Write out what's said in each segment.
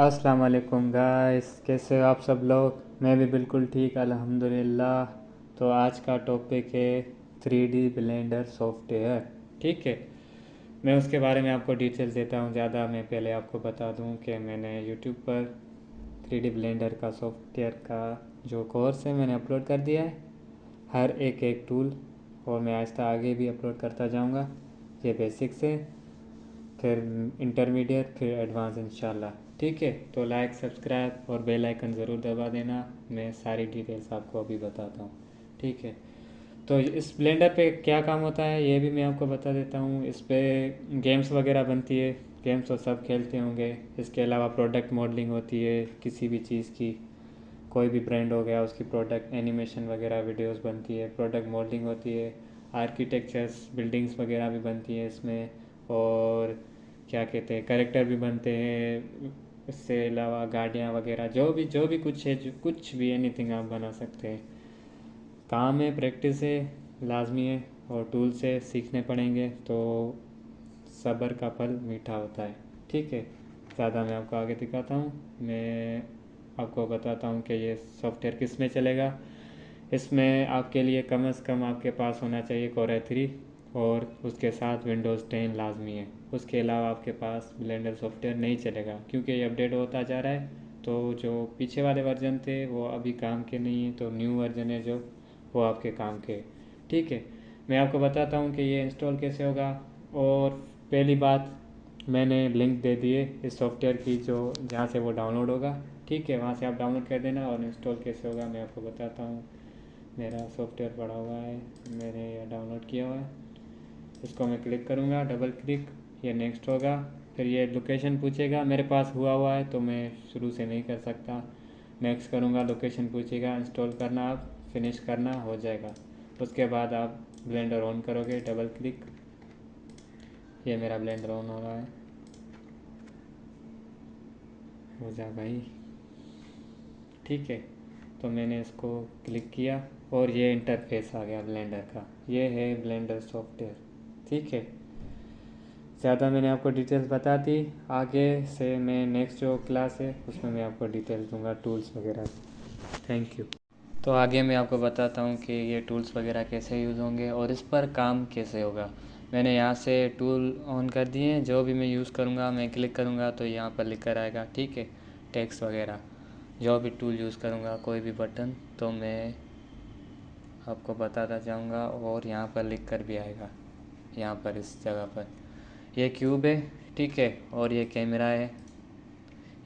अस्सलाम वालेकुम गाइस, कैसे हो आप सब लोग। मैं भी बिल्कुल ठीक अल्हम्दुलिल्लाह। तो आज का टॉपिक है 3D ब्लेंडर सॉफ्टवेयर। ठीक है, मैं उसके बारे में आपको डिटेल्स देता हूँ। ज़्यादा मैं पहले आपको बता दूँ कि मैंने यूट्यूब पर 3D ब्लेंडर का सॉफ्टवेयर का जो कोर्स है मैंने अपलोड कर दिया है, हर एक टूल। और मैं आहिस्ता आगे भी अपलोड करता जाऊँगा। ये बेसिक से, फिर इंटरमीडिएट, फिर एडवांस इंशाल्लाह। ठीक है, तो लाइक सब्सक्राइब और बेल आइकन ज़रूर दबा देना। मैं सारी डिटेल्स आपको अभी बताता हूँ। ठीक है, तो इस ब्लेंडर पे क्या काम होता है ये भी मैं आपको बता देता हूँ। इस पे गेम्स वगैरह बनती है, गेम्स तो सब खेलते होंगे। इसके अलावा प्रोडक्ट मॉडलिंग होती है किसी भी चीज़ की, कोई भी ब्रांड हो गया उसकी प्रोडक्ट एनिमेशन वगैरह वीडियोस बनती है, प्रोडक्ट मॉडलिंग होती है, आर्किटेक्चर्स बिल्डिंग्स वगैरह भी बनती है इसमें। और क्या कहते हैं, कैरेक्टर भी बनते हैं। इससे अलावा गाड़ियाँ वगैरह जो भी कुछ है, जो कुछ भी एनीथिंग आप बना सकते हैं। काम है, प्रैक्टिस है, लाजमी है। और टूल से सीखने पड़ेंगे तो सब्र का फल मीठा होता है। ठीक है, ज़्यादा मैं आपको आगे दिखाता हूँ। मैं आपको बताता हूँ कि ये सॉफ्टवेयर किस में चलेगा। इसमें आपके लिए कम से कम आपके पास होना चाहिए Core i3, और उसके साथ विंडोज़ 10 लाजमी है। उसके अलावा आपके पास ब्लेंडर सॉफ्टवेयर नहीं चलेगा, क्योंकि ये अपडेट होता जा रहा है। तो जो पीछे वाले वर्जन थे वो अभी काम के नहीं है, तो न्यू वर्जन है जो वो आपके काम के। ठीक है, मैं आपको बताता हूँ कि ये इंस्टॉल कैसे होगा। और पहली बात, मैंने लिंक दे दिए इस सॉफ्टवेयर की, जो जहाँ से वो डाउनलोड होगा। ठीक है, वहाँ से आप डाउनलोड कर देना। और इंस्टॉल कैसे होगा मैं आपको बताता हूँ। मेरा सॉफ्टवेयर पड़ा हुआ है, मैंने यह डाउनलोड किया हुआ है। इसको मैं क्लिक करूँगा, डबल क्लिक, ये नेक्स्ट होगा। फिर ये लोकेशन पूछेगा, मेरे पास हुआ है तो मैं शुरू से नहीं कर सकता। नेक्स्ट करूँगा, लोकेशन पूछेगा, इंस्टॉल करना, आप फिनिश करना, हो जाएगा। उसके बाद आप ब्लेंडर ऑन करोगे, डबल क्लिक, ये मेरा ब्लेंडर ऑन हो रहा है। हो जा भाई। ठीक है, तो मैंने इसको क्लिक किया और ये इंटरफेस आ गया ब्लेंडर का। ये है ब्लेंडर सॉफ्टवेयर। ठीक है, ज़्यादा मैंने आपको डिटेल्स बता दी। आगे से मैं नेक्स्ट जो क्लास है उसमें मैं आपको डिटेल्स दूंगा, टूल्स वगैरह। Thank you. तो आगे मैं आपको बताता हूँ कि ये टूल्स वगैरह कैसे यूज़ होंगे और इस पर काम कैसे होगा। मैंने यहाँ से टूल ऑन कर दिए हैं। जो भी मैं यूज़ करूँगा, मैं क्लिक करूँगा तो यहाँ पर लिख कर आएगा। ठीक है, टेक्स्ट वगैरह जो भी टूल यूज़ करूँगा, कोई भी बटन, तो मैं आपको बताता जाऊँगा। और यहाँ पर लिख कर भी आएगा, यहाँ पर इस जगह पर। ये क्यूब है, ठीक है, और ये कैमरा है,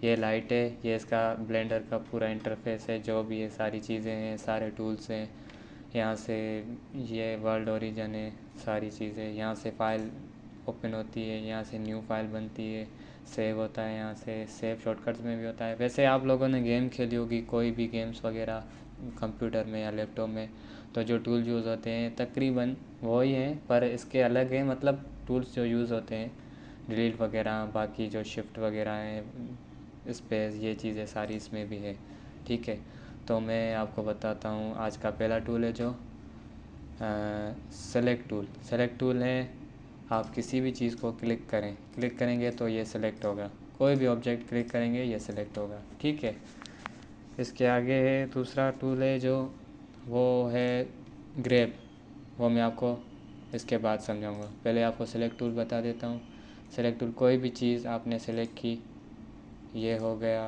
ये लाइट है, ये इसका ब्लेंडर का पूरा इंटरफेस है। जो भी ये सारी चीज़ें हैं, सारे टूल्स हैं। यहाँ से ये वर्ल्ड ओरिजिन है, सारी चीज़ें। यहाँ से फ़ाइल ओपन होती है, यहाँ से न्यू फाइल बनती है, सेव होता है, यहाँ से सेव शॉर्टकट्स में भी होता है। वैसे आप लोगों ने गेम खेली होगी, कोई भी गेम्स वगैरह कंप्यूटर में या लैपटॉप में, तो जो टूल यूज़ होते हैं तकरीबन वही हैं, पर इसके अलग हैं। मतलब टूल्स जो यूज़ होते हैं, डिलीट वगैरह, बाकी जो शिफ्ट वगैरह है, स्पेस, ये चीज़ें सारी इसमें भी है। ठीक है, तो मैं आपको बताता हूँ। आज का पहला टूल है जो सेलेक्ट टूल। सेलेक्ट टूल है, आप किसी भी चीज़ को क्लिक करें, क्लिक करेंगे तो ये सेलेक्ट होगा। कोई भी ऑब्जेक्ट क्लिक करेंगे ये सेलेक्ट होगा। ठीक है, इसके आगे है दूसरा टूल है जो वो है ग्रैब। वो मैं आपको इसके बाद समझाऊंगा। पहले आपको सेलेक्ट टूल बता देता हूँ। सेलेक्ट टूल, कोई भी चीज़ आपने सेलेक्ट की, ये हो गया।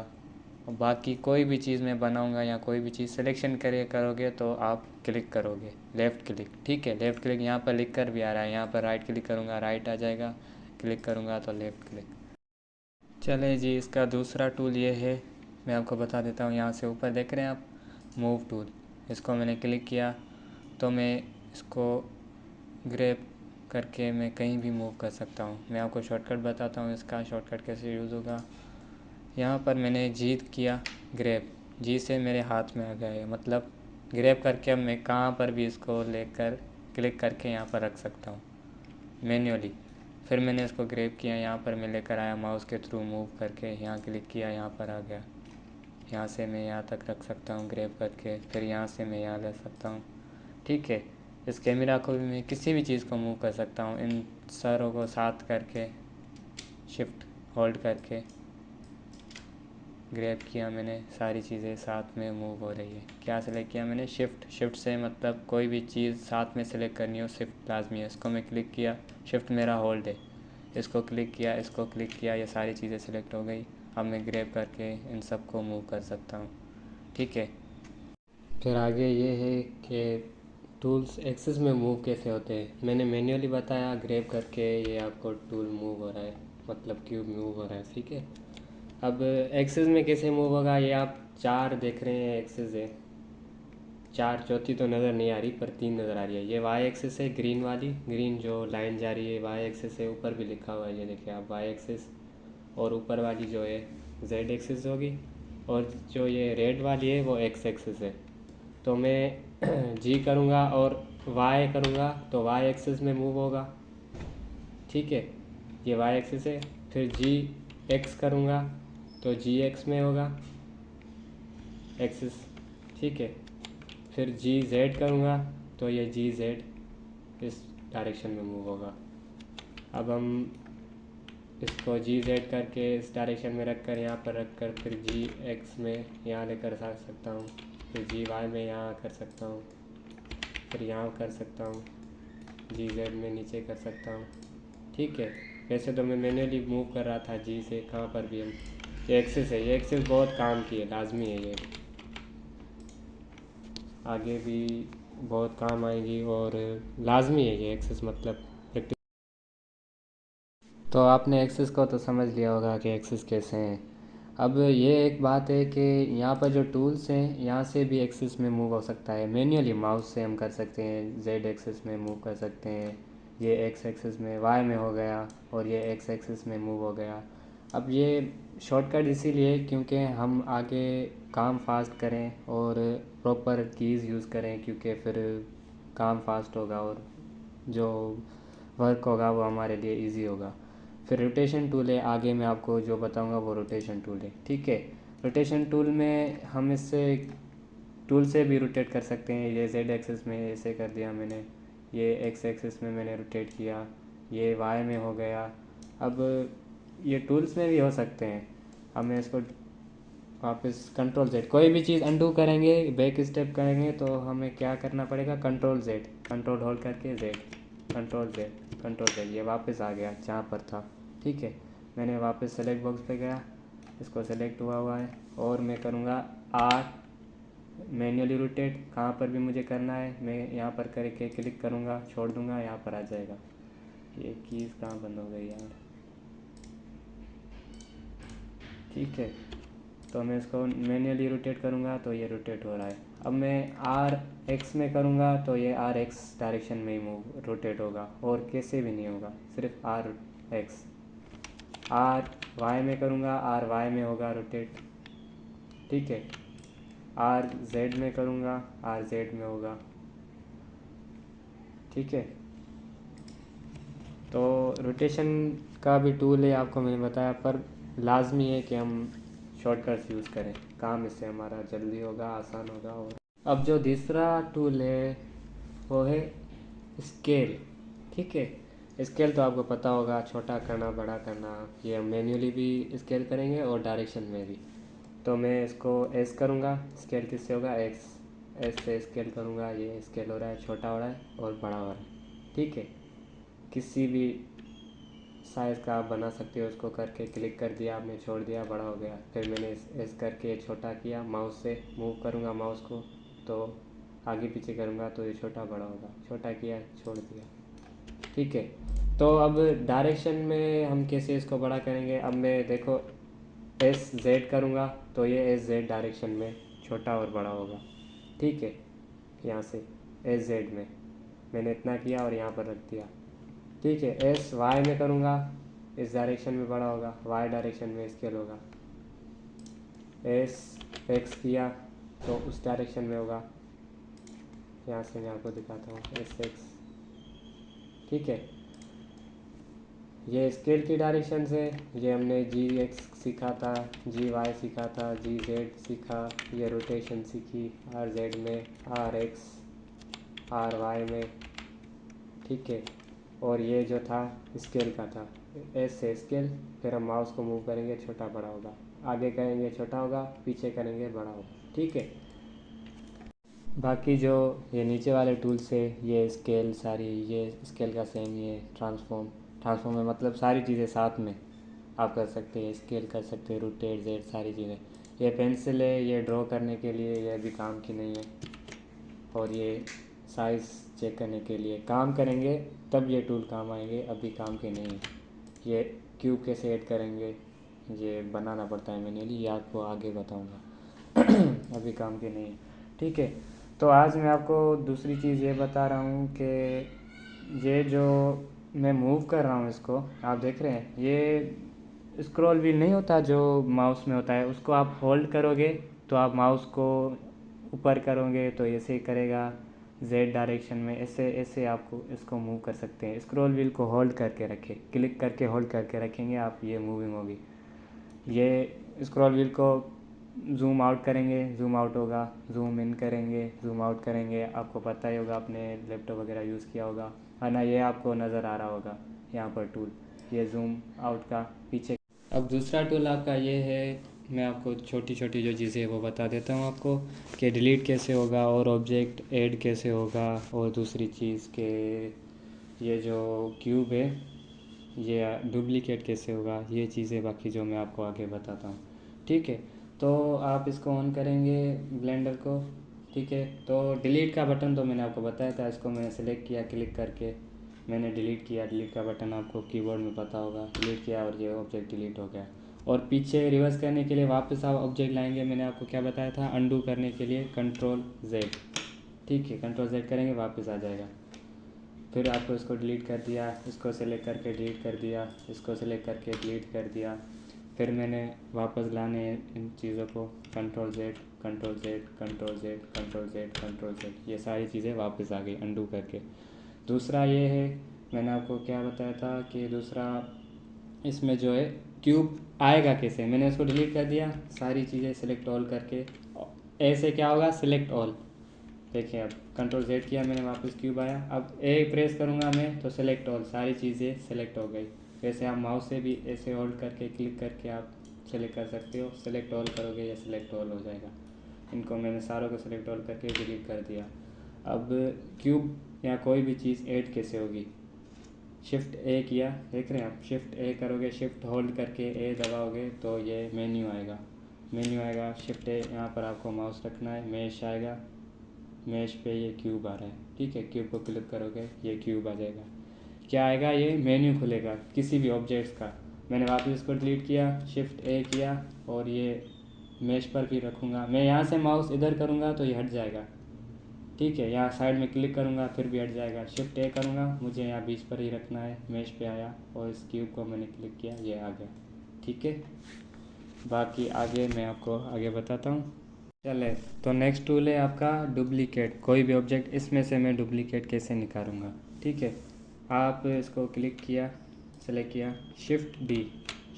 और बाकी कोई भी चीज़ मैं बनाऊंगा या कोई भी चीज़ सिलेक्शन करोगे तो आप क्लिक करोगे, लेफ़्ट क्लिक। ठीक है, लेफ़्ट क्लिक यहाँ पर लिख कर भी आ रहा है। यहाँ पर राइट क्लिक करूँगा, राइट आ जाएगा, क्लिक करूँगा तो लेफ़्ट क्लिक। चले जी, इसका दूसरा टूल ये है, मैं आपको बता देता हूँ। यहाँ से ऊपर देख रहे हैं आप, मूव टूल। इसको मैंने क्लिक किया तो मैं इसको ग्रैब करके मैं कहीं भी मूव कर सकता हूँ। मैं आपको शॉर्टकट बताता हूँ, इसका शॉर्टकट कैसे यूज़ होगा। यहाँ पर मैंने जी किया, ग्रैब, जी से मेरे हाथ में आ गया है। मतलब ग्रैब करके अब मैं कहाँ पर भी इसको लेकर क्लिक करके यहाँ पर रख सकता हूँ मैन्युअली। फिर मैंने इसको ग्रैब किया, यहाँ पर मैं लेकर आया, माउस के थ्रू मूव करके यहाँ क्लिक किया, यहाँ पर आ गया। यहाँ से मैं यहाँ तक रख सकता हूँ ग्रैब करके, फिर यहाँ से मैं यहाँ ले सकता हूँ। ठीक है, इस कैमरा को भी मैं किसी भी चीज़ को मूव कर सकता हूँ। इन सारों को साथ करके शिफ्ट होल्ड करके ग्रैब किया मैंने, सारी चीज़ें साथ में मूव हो रही है। क्या सेलेक्ट किया मैंने? शिफ्ट। शिफ्ट से मतलब कोई भी चीज़ साथ में सेलेक्ट करनी हो शिफ्ट लाजमी है। इसको मैं क्लिक किया, शिफ्ट मेरा होल्ड है, इसको क्लिक किया, इसको क्लिक किया, ये सारी चीज़ें सेलेक्ट हो गई। अब मैं ग्रैब करके इन सब को मूव कर सकता हूँ। ठीक है, फिर आगे ये है कि टूल्स एक्सेस में मूव कैसे होते हैं। मैंने मैन्युअली बताया, ग्रैब करके ये आपको टूल मूव हो रहा है, मतलब क्यूब मूव हो रहा है। ठीक है, अब एक्सेस में कैसे मूव होगा, ये आप 4 देख रहे हैं एक्सेस है, 4, चौथी तो नज़र नहीं आ रही पर 3 नज़र आ रही है। ये वाई एक्सेस है, ग्रीन वाली, ग्रीन जो लाइन जा रही है वाई एक्सेस है, ऊपर भी लिखा हुआ है ये देखिए आप वाई एक्सेस। और ऊपर वाली जो है जेड एक्सेस होगी, और जो ये रेड वाली है वो एक्स एक्सेस है। तो मैं जी करूँगा और वाई करूँगा तो वाई एक्सेस में मूव होगा। ठीक है, ये वाई एक्सेस है। फिर जी एक्स करूँगा तो जी एक्स में होगा एक्सेस। ठीक है, फिर जी जेड करूँगा तो ये जी जेड इस डायरेक्शन में मूव होगा। अब हम इसको जी जेड करके इस डायरेक्शन में रख कर, यहाँ पर रख कर, फिर जी एक्स में यहाँ लेकर आ सकता हूँ, फिर जी वाई में यहाँ कर सकता हूँ, फिर यहाँ कर सकता हूँ, जी जेड में नीचे कर सकता हूँ। ठीक है, वैसे तो मैं मैन्युअली मूव कर रहा था जी से, कहाँ पर भी हम, ये एक्सेस है, ये एक्सेस बहुत काम की है, लाजमी है, ये आगे भी बहुत काम आएगी और लाजमी है ये एक्सेस, मतलब तो आपने एक्सेस को तो समझ लिया होगा कि एक्सेस कैसे हैं। अब ये एक बात है कि यहाँ पर जो टूल्स हैं यहाँ से भी एक्सेस में मूव हो सकता है। मैन्युअली माउस से हम कर सकते हैं, जेड एक्सेस में मूव कर सकते हैं, ये एक्स एक्सेस में, वाई में हो गया, और ये एक्स एक्सेस में मूव हो गया। अब ये शॉर्टकट इसीलिए क्योंकि हम आगे काम फास्ट करें और प्रॉपर कीज़ यूज़ करें, क्योंकि फिर काम फास्ट होगा और जो वर्क होगा वो हमारे लिए इजी होगा। फिर रोटेशन टूल है, आगे मैं आपको जो बताऊंगा वो रोटेशन टूल है। ठीक है, रोटेशन टूल में हम इससे टूल से भी रोटेट कर सकते हैं। ये जेड एक्सिस में ऐसे कर दिया मैंने, ये एक्स एक्सिस में मैंने रोटेट किया, ये वाई में हो गया। अब ये टूल्स में भी हो सकते हैं। हमें इसको वापस कंट्रोल जेड, कोई भी चीज़ अंडू करेंगे, बैक स्टेप करेंगे तो हमें क्या करना पड़ेगा, कंट्रोल जेड, कंट्रोल होल्ड करके Z, control Z, control Z, ये वापस आ गया जहाँ पर था। ठीक है, मैंने वापस सेलेक्ट बॉक्स पे गया, इसको सेलेक्ट हुआ है, और मैं करूँगा आर मैन्युअली रोटेट, कहाँ पर भी मुझे करना है मैं यहाँ पर करके क्लिक करूँगा, छोड़ दूँगा, यहाँ पर आ जाएगा। ये कीज़ कहाँ बंद हो गई यार। ठीक है, तो मैं इसको मैन्युअली रोटेट करूँगा तो ये रोटेट हो रहा है। अब मैं आर एक्स में करूँगा तो ये आर एक्स डायरेक्शन में ही मूव रोटेट होगा, और कैसे भी नहीं होगा, सिर्फ आर एक्स। आर वाई में करूँगा, आर वाई में होगा रोटेट। ठीक है, आर जेड में करूँगा, आर जेड में होगा। ठीक है, तो रोटेशन का भी टूल है, आपको मैंने बताया, पर लाजमी है कि हम शॉर्टकट्स यूज़ करें, काम इससे हमारा जल्दी होगा, आसान होगा। और अब जो तीसरा टूल है वो है स्केल। ठीक है, स्केल तो आपको पता होगा, छोटा करना, बड़ा करना, ये हम मैन्युअली भी स्केल करेंगे और डायरेक्शन में भी। तो मैं इसको एस करूँगा, स्केल किससे होगा, एक्स, एस से स्केल करूँगा, ये स्केल हो रहा है, छोटा हो रहा है और बड़ा हो रहा है। ठीक है, किसी भी साइज़ का आप बना सकते हो, उसको करके क्लिक कर दिया आपने, छोड़ दिया, बड़ा हो गया। फिर मैंने एस करके छोटा किया, माउस से मूव करूँगा माउस को तो आगे पीछे करूँगा तो ये छोटा बड़ा होगा, छोटा किया, छोड़ दिया। ठीक है, तो अब डायरेक्शन में हम कैसे इसको बड़ा करेंगे। अब मैं देखो एस जेड करूँगा तो ये एस जेड डायरेक्शन में छोटा और बड़ा होगा। ठीक है, यहाँ से एस जेड में मैंने इतना किया और यहाँ पर रख दिया। ठीक है, एस वाई में करूँगा, इस डायरेक्शन में बड़ा होगा, वाई डायरेक्शन में स्केल होगा। एस एक्स किया तो उस डायरेक्शन में होगा, यहाँ से मैं आपको दिखाता हूँ, एस एक्स। ठीक है, ये स्केल की डायरेक्शन से, ये हमने जी एक्स सीखा था, जी वाई सीखा था, जी जेड सीखा, ये रोटेशन सीखी, आर जेड में, आर एक्स, आर वाई में। ठीक है, और ये जो था स्केल का था, एस से स्केल, फिर हम माउस को मूव करेंगे, छोटा बड़ा होगा। आगे करेंगे छोटा होगा, पीछे करेंगे बड़ा होगा, ठीक है। बाकी जो ये नीचे वाले टूल से ये स्केल सारी, ये स्केल का सेम, ये ट्रांसफॉर्म में मतलब सारी चीज़ें साथ में आप कर सकते हैं। स्केल कर सकते हैं, रोटेट, जेड, सारी चीज़ें। ये पेंसिल है, ये ड्रॉ करने के लिए, ये अभी काम की नहीं है। और ये साइज़ चेक करने के लिए काम करेंगे तब ये टूल काम आएंगे, अभी काम के नहीं है। ये क्यूब कैसे ऐड करेंगे, ये बनाना पड़ता है मैन्युअली, ये आपको आगे बताऊंगा अभी काम के नहीं है, ठीक है। तो आज मैं आपको दूसरी चीज़ ये बता रहा हूँ कि ये जो मैं मूव कर रहा हूँ इसको आप देख रहे हैं, ये स्क्रॉल व्हील नहीं होता जो माउस में होता है, उसको आप होल्ड करोगे तो आप माउस को ऊपर करोगे तो ऐसे ही करेगा, जेड डायरेक्शन में, ऐसे ऐसे आपको इसको मूव कर सकते हैं। स्क्रॉल व्हील को होल्ड करके रखें, क्लिक करके होल्ड करके रखेंगे आप, ये मूविंग होगी। ये स्क्रॉल व्हील को जूम आउट करेंगे, जूम आउट होगा, जूम इन करेंगे, जूम आउट करेंगे। आपको पता ही होगा, आपने लैपटॉप वगैरह यूज़ किया होगा, है ना। ये आपको नज़र आ रहा होगा यहाँ पर टूल, ये जूम आउट का पीछे। अब दूसरा टूल आपका ये है, मैं आपको छोटी छोटी जो चीज़ें हैं वो बता देता हूँ आपको, कि डिलीट कैसे होगा और ऑब्जेक्ट ऐड कैसे होगा। और दूसरी चीज़ के ये जो क्यूब है ये डुप्लीकेट कैसे होगा, ये चीज़ें बाकी जो मैं आपको आगे बताता हूँ, ठीक है। तो आप इसको ऑन करेंगे ब्लेंडर को, ठीक है। तो डिलीट का बटन तो मैंने आपको बताया था, इसको मैंने सेलेक्ट किया, क्लिक करके मैंने डिलीट किया। डिलीट का बटन आपको कीबोर्ड में पता होगा, डिलीट किया और ये ऑब्जेक्ट डिलीट हो गया। और पीछे रिवर्स करने के लिए वापस आप ऑब्जेक्ट लाएंगे, मैंने आपको क्या बताया था, अंडू करने के लिए कंट्रोल जेड, ठीक है। कंट्रोल जेड करेंगे वापस आ जाएगा। फिर आपको इसको डिलीट कर दिया, इसको सेलेक्ट करके डिलीट कर दिया, इसको सेलेक्ट करके डिलीट कर दिया। फिर मैंने वापस लाने इन चीज़ों को, control Z, control Z, control Z, control Z, control Z, ये सारी चीज़ें वापस आ गई अंडू करके। दूसरा ये है, मैंने आपको क्या बताया था कि दूसरा इसमें जो है क्यूब आएगा कैसे, मैंने इसको डिलीट कर दिया, सारी चीज़ें सेलेक्ट ऑल करके, ऐसे क्या होगा, सेलेक्ट ऑल। देखिए अब कंट्रोल जेड किया मैंने, वापस क्यूब आया। अब ए प्रेस करूँगा मैं तो सेलेक्ट ऑल, सारी चीज़ें सेलेक्ट हो गई। वैसे आप माउस से भी ऐसे होल्ड करके क्लिक करके आप सेलेक्ट कर सकते हो, सेलेक्ट ऑल करोगे या सेलेक्ट ऑल हो जाएगा। इनको मैंने सारों को सेलेक्ट ऑल करके डिलीट कर दिया। अब क्यूब या कोई भी चीज़ ऐड कैसे होगी, शिफ्ट ए किया, देख रहे हैं आप, शिफ्ट ए करोगे, शिफ्ट होल्ड करके ए दबाओगे तो ये मेन्यू आएगा, मेन्यू आएगा। शिफ्ट ए, यहाँ पर आपको माउस रखना है, मैश आएगा, मैश पे ये क्यूब आ रहा है, ठीक है। क्यूब को क्लिक करोगे ये क्यूब आ जाएगा। क्या आएगा, ये मेन्यू खुलेगा किसी भी ऑब्जेक्ट्स का। मैंने वापस इसको डिलीट किया, शिफ्ट ए किया और ये मैश पर भी रखूँगा। मैं यहाँ से माउस इधर करूँगा तो ये हट जाएगा, ठीक है। यहाँ साइड में क्लिक करूँगा फिर भी हट जाएगा। शिफ्ट ए करूँगा, मुझे यहाँ बीच पर ही रखना है, मैश पे आया और इस क्यूब को मैंने क्लिक किया, ये आ गया, ठीक है। बाकी आगे मैं आपको आगे बताता हूँ। चले, तो नेक्स्ट टूल है आपका डुप्लीकेट। कोई भी ऑब्जेक्ट, इसमें से मैं डुप्लीकेट कैसे निकालूंगा, ठीक है। आप इसको क्लिक किया, सेलेक्ट किया, शिफ्ट डी,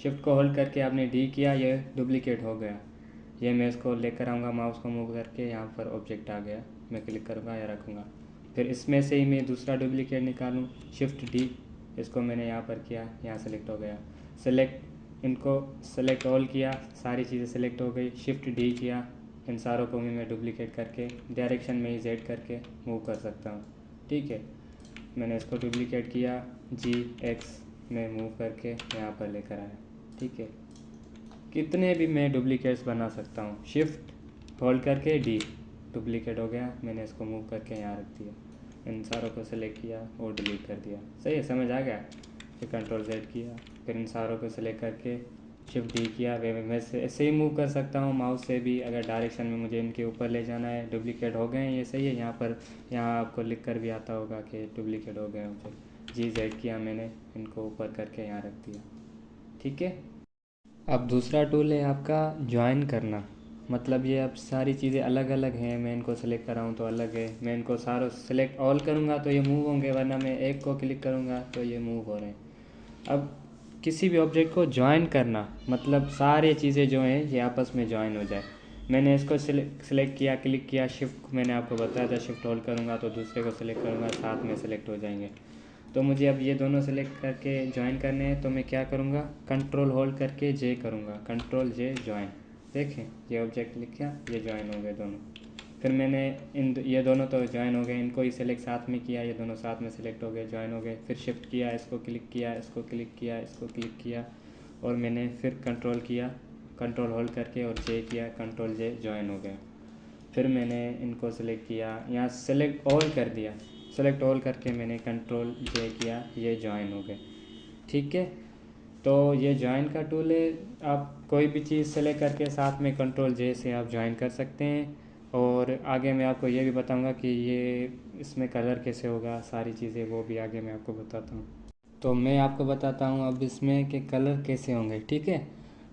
शिफ्ट को होल्ड करके आपने डी किया, ये डुप्लीकेट हो गया। ये मैं इसको लेकर आऊँगा, माउस को मूव करके यहाँ पर ऑब्जेक्ट आ गया, मैं क्लिक करूँगा या रखूँगा। फिर इसमें से ही मैं दूसरा डुप्लीकेट निकालूँ, शिफ्ट डी, इसको मैंने यहाँ पर किया, यहाँ सेलेक्ट हो गया। सेलेक्ट, इनको सेलेक्ट ऑल किया, सारी चीज़ें सेलेक्ट हो गई। शिफ्ट डी किया, इन सारों को भी मैं डुप्लीकेट करके डायरेक्शन में ही जेड करके मूव कर सकता हूँ, ठीक है। मैंने इसको डुप्लीकेट किया, जी एक्स में मूव करके यहाँ पर लेकर आया, ठीक है। कितने भी मैं डुप्लीकेट्स बना सकता हूँ, शिफ्ट होल्ड करके डी, डुप्लीकेट हो गया, मैंने इसको मूव करके यहाँ रख दिया। इन सारों को सेलेक्ट किया और डिलीट कर दिया, सही है, समझ आ गया। फिर कंट्रोल जेड किया, फिर इन सारों को सेलेक्ट करके शिफ्ट डी किया। वे मैं ऐसे ही मूव कर सकता हूँ माउस से भी, अगर डायरेक्शन में मुझे इनके ऊपर ले जाना है। डुप्लीकेट हो गए हैं, ये सही है। यहाँ पर, यहाँ आपको लिख कर भी आता होगा कि डुप्लीकेट हो गए मुझे। जी जेड किया मैंने, इनको ऊपर करके यहाँ रख दिया, ठीक है। अब दूसरा टूल है आपका ज्वाइन करना, मतलब ये अब सारी चीज़ें अलग अलग हैं, मैं इनको सेलेक्ट कराऊँ तो अलग है। मैं इनको सारों सेलेक्ट ऑल करूँगा तो ये मूव होंगे, वरना मैं एक को क्लिक करूँगा तो ये मूव हो रहे हैं। अब किसी भी ऑब्जेक्ट को ज्वाइन करना मतलब सारी चीज़ें जो हैं ये आपस में ज्वाइन हो जाए। मैंने इसको सेलेक्ट किया, क्लिक किया, शिफ्ट, मैंने आपको बताया था शिफ्ट होल्ड करूँगा तो दूसरे को सेलेक्ट करूँगा, साथ में सेलेक्ट हो जाएंगे। तो मुझे अब ये दोनों सेलेक्ट करके ज्वाइन करने हैं, तो मैं क्या करूँगा, कंट्रोल होल्ड करके जे करूँगा, कंट्रोल जे ज्वाइन। देखें ये ऑब्जेक्ट लिख किया, ये ज्वाइन हो गए दोनों। फिर मैंने ये दोनों तो ज्वाइन हो गए, इनको ही सेलेक्ट साथ में किया, ये दोनों साथ में सेलेक्ट हो गए, ज्वाइन हो गए। फिर शिफ्ट किया, इसको क्लिक किया, इसको क्लिक किया, इसको क्लिक किया, और मैंने फिर कंट्रोल किया, कंट्रोल होल्ड करके और जे किया, कंट्रोल जे ज्वाइन हो गया। फिर मैंने इनको सेलेक्ट किया, यहाँ सेलेक्ट ऑल कर दिया, सेलेक्ट ऑल करके मैंने कंट्रोल जे किया, ये ज्वाइन हो गए। ठीक है, तो ये ज्वाइन का टूल है। आप कोई भी चीज़ सेलेक्ट करके साथ में कंट्रोल जे से आप ज्वाइन कर सकते हैं। और आगे मैं आपको ये भी बताऊंगा कि ये इसमें कलर कैसे होगा, सारी चीज़ें वो भी आगे मैं आपको बताता हूँ। तो मैं आपको बताता हूँ अब इसमें कि कलर कैसे होंगे। ठीक है,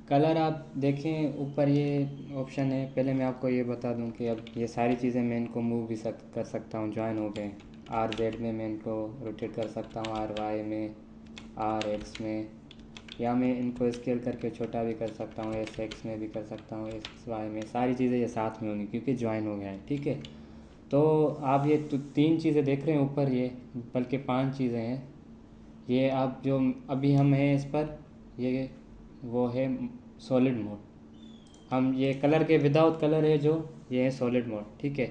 कलर आप देखें ऊपर ये ऑप्शन है। पहले मैं आपको ये बता दूं कि अब ये सारी चीज़ें मैं इनको मूव भी कर सकता हूँ, ज्वाइन हो गए। आर जेड में मैं इनको रोटेट कर सकता हूँ, आर वाई में, आर एक्स में, या मैं इनको स्केल करके छोटा भी कर सकता हूँ, एस एक्स में भी कर सकता हूँ, एस वाई में। सारी चीज़ें ये साथ में होंगी क्योंकि ज्वाइन हो गया है। ठीक है, तो आप ये तो 3 चीज़ें देख रहे हैं ऊपर, ये बल्कि 5 चीज़ें हैं। ये आप जो अभी हम हैं इस पर, ये वो है सॉलिड मोड। हम ये कलर के विदाउट कलर है जो, ये है सॉलिड मोड। ठीक है,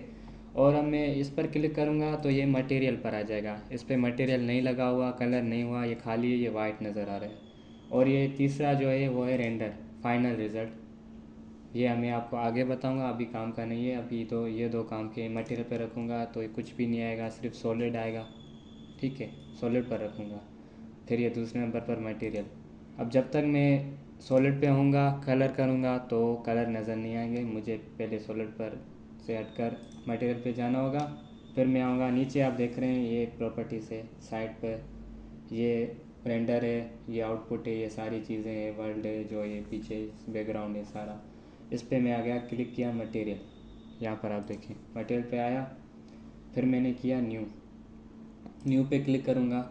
और अब मैं इस पर क्लिक करूँगा तो ये मटेरियल पर आ जाएगा। इस पर मटेरियल नहीं लगा हुआ, कलर नहीं हुआ, ये खाली है, ये वाइट नज़र आ रहा है। और ये तीसरा जो है वो है रेंडर, फाइनल रिज़ल्ट। ये मैं आपको आगे बताऊंगा, अभी काम का नहीं है। अभी तो ये 2 काम के। मटेरियल पर रखूँगा तो ये कुछ भी नहीं आएगा, सिर्फ सॉलिड आएगा। ठीक है, सॉलिड पर रखूँगा। फिर ये दूसरे नंबर पर मटेरियल। अब जब तक मैं सॉलिड पे होऊंगा, कलर करूँगा तो कलर नज़र नहीं आएंगे। मुझे पहले सॉलिड पर से हटकर मटेरियल पे जाना होगा। फिर मैं आऊँगा नीचे, आप देख रहे हैं ये प्रॉपर्टीज़ है साइड पर, ये रेंडर है, ये आउटपुट है, ये सारी चीज़ें हैं, वर्ल्ड है जो ये पीछे बैकग्राउंड है सारा। इस पर मैं आ गया, क्लिक किया मटेरियल, यहाँ पर आप देखें मटेरियल पे आया। फिर मैंने किया न्यू, न्यू पे क्लिक करूँगा।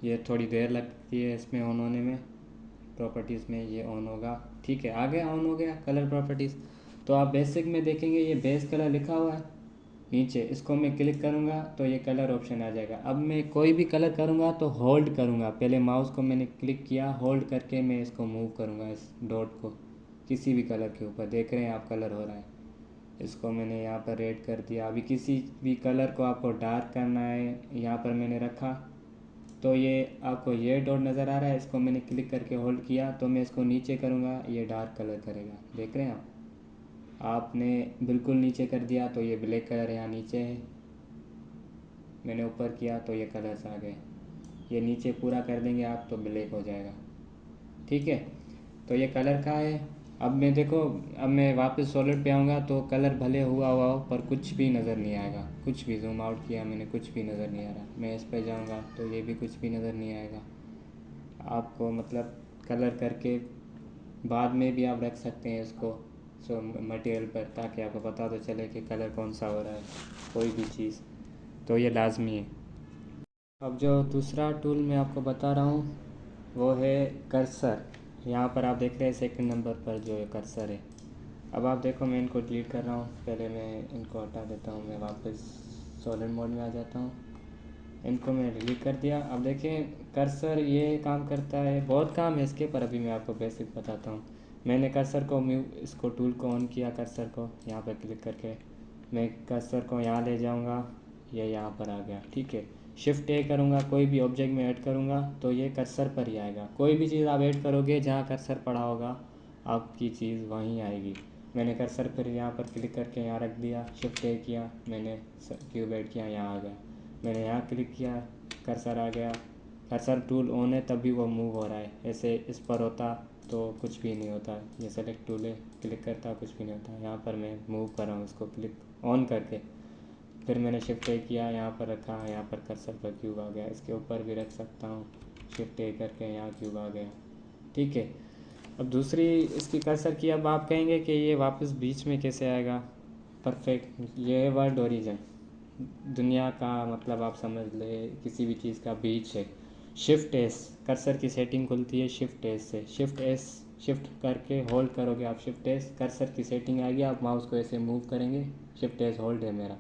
ये थोड़ी देर लगती है इसमें ऑन होने में, प्रॉपर्टीज़ में ये ऑन होगा। ठीक है, आ गया, ऑन हो गया कलर प्रॉपर्टीज़। तो आप बेसिक में देखेंगे ये बेस कलर लिखा हुआ है नीचे, इसको मैं क्लिक करूँगा तो ये कलर ऑप्शन आ जाएगा। अब मैं कोई भी कलर करूँगा तो होल्ड करूँगा, पहले माउस को मैंने क्लिक किया, होल्ड करके मैं इसको मूव करूँगा, इस डॉट को किसी भी कलर के ऊपर। देख रहे हैं आप कलर हो रहा है, इसको मैंने यहाँ पर रेड कर दिया। अभी किसी भी कलर को आपको डार्क करना है, यहाँ पर मैंने रखा, तो ये आपको ये डॉट नज़र आ रहा है, इसको मैंने क्लिक करके होल्ड किया तो मैं इसको नीचे करूँगा, ये डार्क कलर करेगा। देख रहे हैं आप, आपने बिल्कुल नीचे कर दिया तो ये ब्लैक कलर यहाँ नीचे है, मैंने ऊपर किया तो ये कलर्स आ गए। ये नीचे पूरा कर देंगे आप तो ब्लैक हो जाएगा। ठीक है, तो ये कलर का है। अब मैं देखो, अब मैं वापस सॉलिड पे आऊँगा तो कलर भले हुआ हुआ हो पर कुछ भी नज़र नहीं आएगा, कुछ भी। जूम आउट किया मैंने, कुछ भी नज़र नहीं आ रहा। मैं इस पर जाऊँगा तो ये भी कुछ भी नज़र नहीं आएगा। आपको मतलब कलर करके बाद में भी आप रख सकते हैं इसको मटेरियल पर, ताकि आपको पता तो चले कि कलर कौन सा हो रहा है कोई भी चीज़, तो ये लाजमी है। अब जो दूसरा टूल मैं आपको बता रहा हूँ वो है कर्सर। यहाँ पर आप देख रहे हैं सेकंड नंबर पर जो कर्सर है। अब आप देखो, मैं इनको डिलीट कर रहा हूँ, पहले मैं इनको हटा देता हूँ, मैं वापस सॉलिड मोड में आ जाता हूँ। इनको मैंने डिलीट कर दिया। अब देखें कर्सर ये काम करता है, बहुत काम है इसके, पर अभी मैं आपको बेसिक बताता हूँ। मैंने कर्सर को इसको टूल को ऑन किया, कर्सर को यहाँ पर क्लिक करके मैं कर्सर को यहाँ ले जाऊँगा, ये यहाँ पर आ गया। ठीक है, शिफ्ट ए करूँगा, कोई भी ऑब्जेक्ट में ऐड करूँगा तो ये कर्सर पर ही आएगा। कोई भी चीज़ आप ऐड करोगे जहाँ कर्सर पड़ा होगा आपकी चीज़ वहीं आएगी। मैंने कर्सर पर यहाँ पर क्लिक करके यहाँ रख दिया, शिफ्ट ए किया, मैंने क्यूब ऐड किया, यहाँ आ गया। मैंने यहाँ क्लिक किया, कर्सर आ गया। कर्सर टूल ऑन है तभी वो मूव हो रहा है, ऐसे इस पर होता तो कुछ भी नहीं होता। ये सेलेक्ट टूल है, क्लिक करता कुछ भी नहीं होता। यहाँ पर मैं मूव कर रहा हूँ इसको क्लिक ऑन करके, फिर मैंने शिफ्ट ए किया, यहाँ पर रखा, यहाँ पर कर्सर पर क्यूब आ गया। इसके ऊपर भी रख सकता हूँ, शिफ्ट ए करके यहाँ क्यूब आ गया। ठीक है, अब दूसरी इसकी कर्सर की, अब आप कहेंगे कि ये वापस बीच में कैसे आएगा। परफेक्ट, ये है वर्ल्ड ओरिजिन, दुनिया का मतलब आप समझ ले किसी भी चीज़ का बीच है। शिफ्ट एस, कर्सर की सेटिंग खुलती है शिफ्ट एस से। शिफ्ट एस, शिफ्ट करके होल्ड करोगे आप, शिफ्ट एस कर्सर की सेटिंग आएगी, आप माउस को ऐसे मूव करेंगे, शिफ्ट एस होल्ड है मेरा,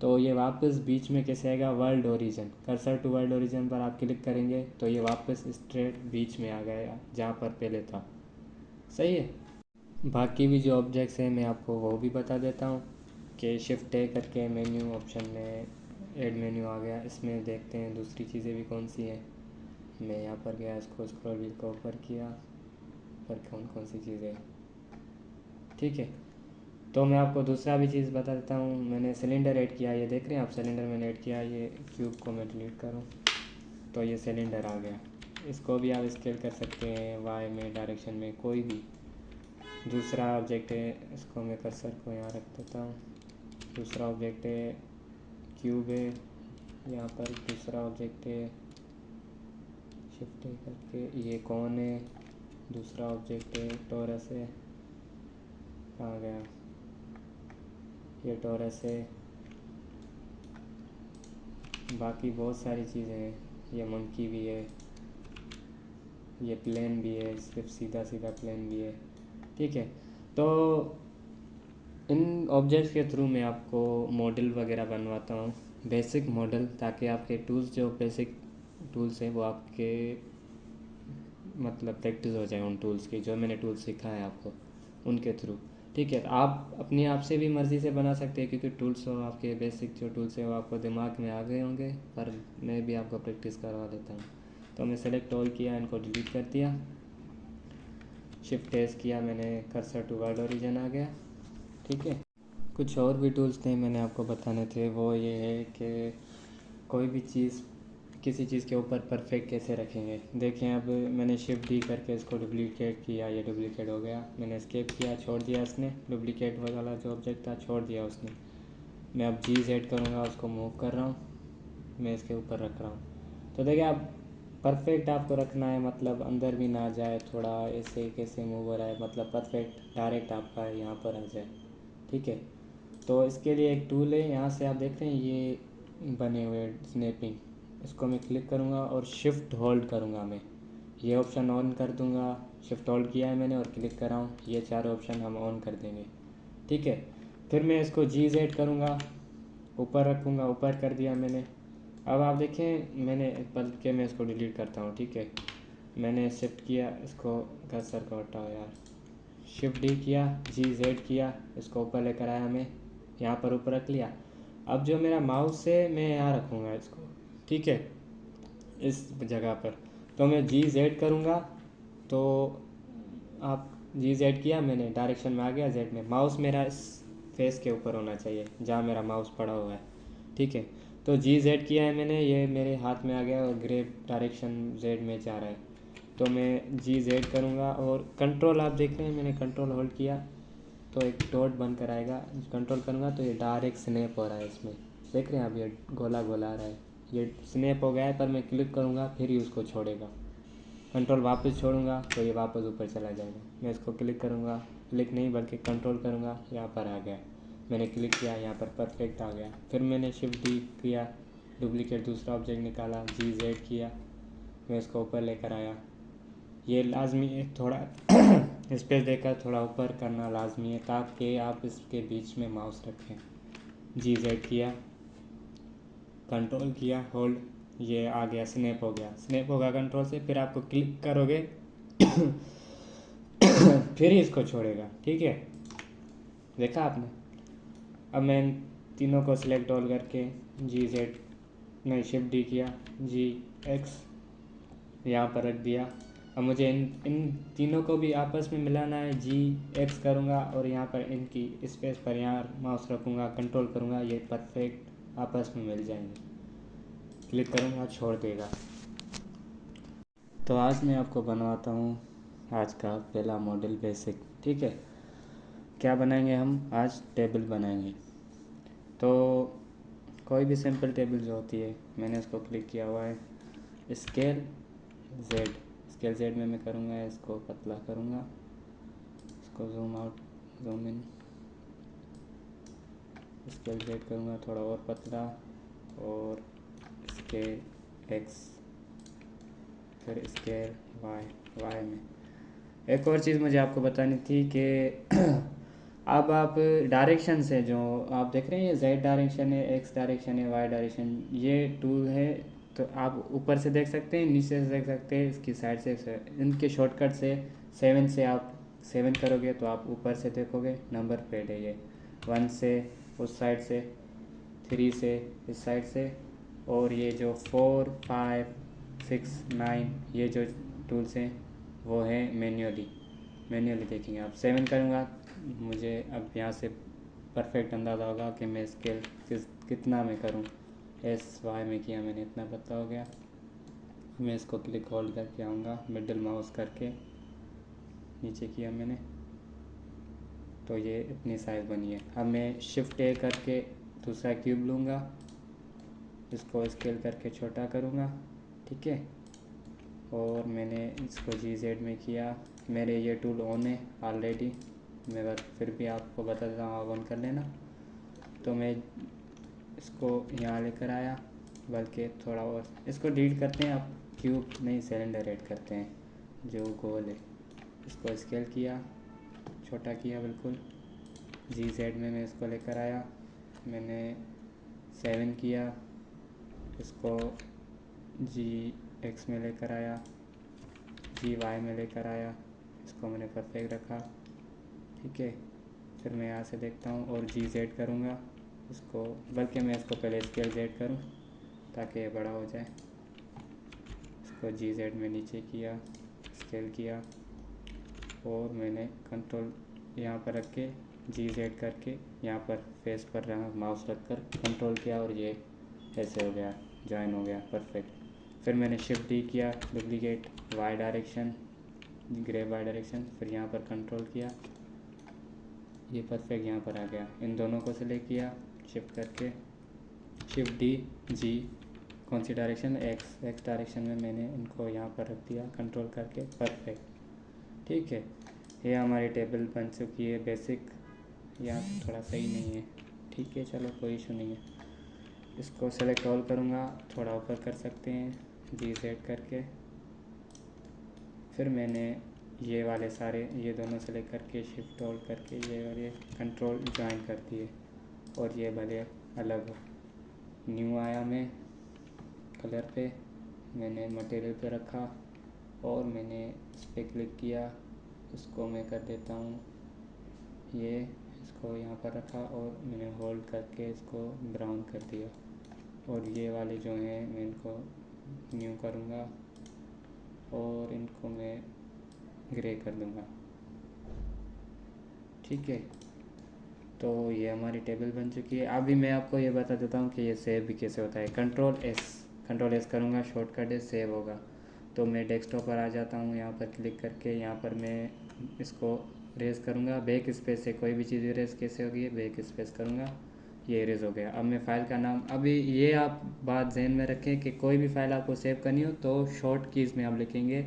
तो ये वापस बीच में कैसे आएगा, world origin, cursor to world origin पर आप क्लिक करेंगे तो ये वापस स्ट्रेट बीच में आ गया जहाँ पर पहले था। सही है। बाकी भी जो ऑब्जेक्ट्स हैं मैं आपको वो भी बता देता हूँ कि शिफ्ट ए करके मेन्यू ऑप्शन में ऐड मेन्यू आ गया। इसमें देखते हैं दूसरी चीज़ें भी कौन सी हैं। मैं यहाँ पर गया, इसको स्क्रॉल व्हील को ऊपर किया, पर कौन कौन सी चीज़ें, ठीक है। तो मैं आपको दूसरा भी चीज़ बता देता हूँ। मैंने सिलेंडर ऐड किया, ये देख रहे हैं आप, सिलेंडर मैंने ऐड किया। ये क्यूब को मैं डिलीट करूँ तो ये सिलेंडर आ गया। इसको भी आप स्केल कर सकते हैं वाई में, डायरेक्शन में, कोई भी। दूसरा ऑब्जेक्ट है, इसको मैं कर्सर को यहाँ रख देता हूँ। दूसरा ऑब्जेक्ट है क्यूब है, यहाँ पर दूसरा ऑब्जेक्ट है शिफ्ट करके, ये कौन है। दूसरा ऑब्जेक्ट है टोरस है, कहाँ गया, ये टोरस है। बाकी बहुत सारी चीज़ें हैं, ये मंकी भी है, ये प्लेन भी है, सिर्फ सीधा सीधा प्लेन भी है, ठीक है। तो इन ऑब्जेक्ट्स के थ्रू मैं आपको मॉडल वगैरह बनवाता हूँ, बेसिक मॉडल, ताकि आपके टूल्स जो बेसिक टूल्स हैं वो आपके मतलब प्रैक्टिस हो जाए उन टूल्स की, जो मैंने टूल्स सिखाया है आपको उनके थ्रू, ठीक है। आप अपनी आप से भी मर्ज़ी से बना सकते हैं, क्योंकि टूल्स हो आपके बेसिक जो टूल्स हैं वो आपको दिमाग में आ गए होंगे, पर मैं भी आपको प्रैक्टिस करवा देता हूँ। तो मैं सेलेक्ट ऑल किया, इनको डिलीट कर दिया, शिफ्ट एस किया मैंने, कर्सर टू वर्ल्ड ओरिजिन आ गया, ठीक है। कुछ और भी टूल्स थे मैंने आपको बताने थे, वो ये है कि कोई भी चीज़ किसी चीज़ के ऊपर परफेक्ट कैसे रखेंगे। देखें अब मैंने शिफ्ट डी करके इसको डुप्लीकेट किया, ये डुप्लीकेट हो गया। मैंने एस्केप किया, छोड़ दिया इसने, डुप्लीकेट वाला जो ऑब्जेक्ट था छोड़ दिया उसने। मैं अब जी जेड करूँगा, उसको मूव कर रहा हूँ, मैं इसके ऊपर रख रहा हूँ। तो देखिए आप परफेक्ट आपको रखना है, मतलब अंदर भी ना जाए, थोड़ा ऐसे कैसे मूव हो रहा है, मतलब परफेक्ट डायरेक्ट आपका यहाँ पर आ जाए, ठीक है। तो इसके लिए एक टूल है, यहाँ से आप देख रहे हैं ये बने हुए स्नैपिंग, इसको मैं क्लिक करूँगा और शिफ्ट होल्ड करूँगा। मैं ये ऑप्शन ऑन कर दूँगा, शिफ्ट होल्ड किया है मैंने और क्लिक कर रहा हूँ, ये चारों ऑप्शन हम ऑन कर देंगे, ठीक है। फिर मैं इसको जी जेड करूँगा, ऊपर रखूँगा, ऊपर कर दिया मैंने। अब आप देखें मैंने, बल्कि मैं इसको डिलीट करता हूँ, ठीक है। मैंने शिफ्ट किया, इसको कर्सर को हटाओ यार, शिफ्ट डी किया, जी जेड किया, इसको ऊपर लेकर आया, मैं यहाँ पर ऊपर रख लिया। अब जो मेरा माउस है मैं यहाँ रखूँगा इसको, ठीक है, इस जगह पर। तो मैं जी जेड करूँगा, तो आप जी जेड किया मैंने, डायरेक्शन में आ गया जेड में, माउस मेरा इस फेस के ऊपर होना चाहिए जहाँ मेरा माउस पड़ा हुआ है, ठीक है। तो जी जेड किया है मैंने, ये मेरे हाथ में आ गया और ग्रे डायरेक्शन जेड में जा रहा है। तो मैं जी जेड करूँगा और कंट्रोल आप देख रहे हैं, मैंने कंट्रोल होल्ड किया तो एक डॉट बनकर आएगा, कंट्रोल करूँगा तो ये डायरेक्ट स्नैप हो रहा है इसमें, देख रहे हैं आप, ये गोला गोला आ रहा है, ये स्नैप हो गया है। पर मैं क्लिक करूँगा फिर ही उसको छोड़ेगा, कंट्रोल वापस छोड़ूंगा तो ये वापस ऊपर चला जाएगा। मैं इसको क्लिक करूँगा, क्लिक नहीं बल्कि कंट्रोल करूँगा, यहाँ पर आ गया, मैंने क्लिक किया, यहाँ पर परफेक्ट आ गया। फिर मैंने शिफ्ट डी किया, डुप्लीकेट दूसरा ऑब्जेक्ट निकाला, जी जेड किया, मैं इसको ऊपर लेकर आया। ये लाजमी है थोड़ा स्पेस देकर थोड़ा ऊपर करना लाजमी है, ताकि आप इसके बीच में माउस रखें। जी जेड किया, कंट्रोल किया, होल्ड, ये आ गया, स्नैप हो गया, स्नैप होगा कंट्रोल से, फिर आपको क्लिक करोगे फिर ही इसको छोड़ेगा, ठीक है। देखा आपने। अब मैं इन तीनों को सिलेक्ट ऑल करके जी जेड नहीं शिफ्ट डी किया, जी एक्स यहाँ पर रख दिया। अब मुझे इन इन तीनों को भी आपस में मिलाना है, जी एक्स करूँगा और यहाँ पर इनकी स्पेस पर यहाँ माउस रखूँगा, कंट्रोल करूँगा, ये परफेक्ट आपस में मिल जाएंगे। क्लिक करूँगा, छोड़ देगा। तो आज मैं आपको बनवाता हूँ आज का पहला मॉडल बेसिक, ठीक है। क्या बनाएंगे हम आज, टेबल बनाएंगे। तो कोई भी सिंपल टेबल जो होती है, मैंने इसको क्लिक किया हुआ है, स्केल जेड, स्केल जेड में मैं करूँगा, इसको पतला करूँगा, इसको zoom out zoom in, scale Z करूँगा थोड़ा और पतला, और स्केल एक्स, फिर स्केल वाई, वाई में एक और चीज़ मुझे आपको बतानी थी कि अब आप डायरेक्शन से जो आप देख रहे हैं, ये जेड डायरेक्शन है, एक्स डायरेक्शन है, वाई डायरेक्शन, ये टूल है। तो आप ऊपर से देख सकते हैं, नीचे से देख सकते हैं, इसकी साइड से इनके शॉर्टकट से 7 से आप 7 करोगे तो आप ऊपर से देखोगे नंबर प्लेट है ये, 1 से उस साइड से, 3 से इस साइड से, और ये जो 4 5 6 9 ये जो टूल्स हैं वो है मैन्युअली देखेंगे आप। 7 करूँगा, मुझे अब यहाँ से परफेक्ट अंदाज़ा होगा कि मैं स्केल कितना में करूँ। एस वाई में किया मैंने, इतना पता हो गया। मैं इसको क्लिक होल्ड करके आऊँगा, मिडल माउस करके नीचे किया मैंने, तो ये इतनी साइज़ बनी है। अब मैं शिफ्ट ए करके दूसरा क्यूब लूँगा, इसको स्केल करके छोटा करूँगा, ठीक है। और मैंने इसको GZ में किया। मेरे ये टूल ऑन है ऑलरेडी, मैं बस फिर भी आपको बता देता हूँ, आप ऑन कर लेना। तो मैं इसको यहाँ लेकर आया, बल्कि थोड़ा और इसको डिलीट करते हैं, आप क्यूब नहीं सिलेंडर ऐड करते हैं जो गोल है। इसको स्केल किया, छोटा किया बिल्कुल। GZ में मैं इसको लेकर आया, मैंने 7 किया, इसको GX में लेकर आया, GY में लेकर आया, इसको मैंने परफेक्ट रखा, ठीक है। फिर मैं यहाँ से देखता हूँ और GZ करूँगा इसको, बल्कि मैं इसको पहले स्केल Z करूँ ताकि ये बड़ा हो जाए। इसको GZ में नीचे किया, स्केल किया, और मैंने कंट्रोल यहाँ पर रख के GZ करके यहाँ पर फेस पर रहा माउस रख कर कंट्रोल किया, और ये ऐसे हो गया, जॉइन हो गया परफेक्ट। फिर मैंने शिफ्ट D किया, duplicate Y direction, grey Y direction, फिर यहाँ पर कंट्रोल किया, ये परफेक्ट यहाँ पर आ गया। इन दोनों को सिलेक्ट किया शिफ्ट करके, शिफ्ट D G, कौन सी डायरेक्शन, एक्स डायरेक्शन में मैंने इनको यहाँ पर रख दिया कंट्रोल करके, परफेक्ट, ठीक है। ये हमारी टेबल बन चुकी है बेसिक। यहाँ थोड़ा सही नहीं है, ठीक है, चलो कोई इशू नहीं है। इसको सेलेक्ट ऑल करूँगा, थोड़ा ऊपर कर सकते हैं GZ करके। फिर मैंने ये वाले सारे, ये दोनों सेलेक्ट करके शिफ्ट ऑल करके ये वाले कंट्रोल ज्वाइन कर दिए, और ये वाले अलग। न्यू आया मैं कलर पे, मैंने मटेरियल पे रखा, और मैंने इस पर क्लिक किया, इसको मैं कर देता हूँ ये, इसको यहाँ पर रखा, और मैंने होल्ड करके इसको ब्राउन कर दिया। और ये वाले जो हैं मैं इनको न्यू करूँगा, और इनको मैं ग्रे कर दूँगा, ठीक है। तो ये हमारी टेबल बन चुकी है। अभी मैं आपको ये बता देता हूँ कि ये सेव भी कैसे होता है। कंट्रोल एस करूँगा, शॉर्टकट है, सेव होगा। तो मैं डेस्कटॉप पर आ जाता हूँ, यहाँ पर क्लिक करके यहाँ पर मैं इसको रेज करूँगा। बैक स्पेस से कोई भी चीज़ इरेज कैसे होगी, बैक स्पेस करूँगा, ये इरेज हो गया। अब मैं फ़ाइल का नाम, अभी ये आप बात जहन में रखें कि कोई भी फ़ाइल आपको सेव करनी हो तो शॉर्ट कीज़ में आप लिखेंगे,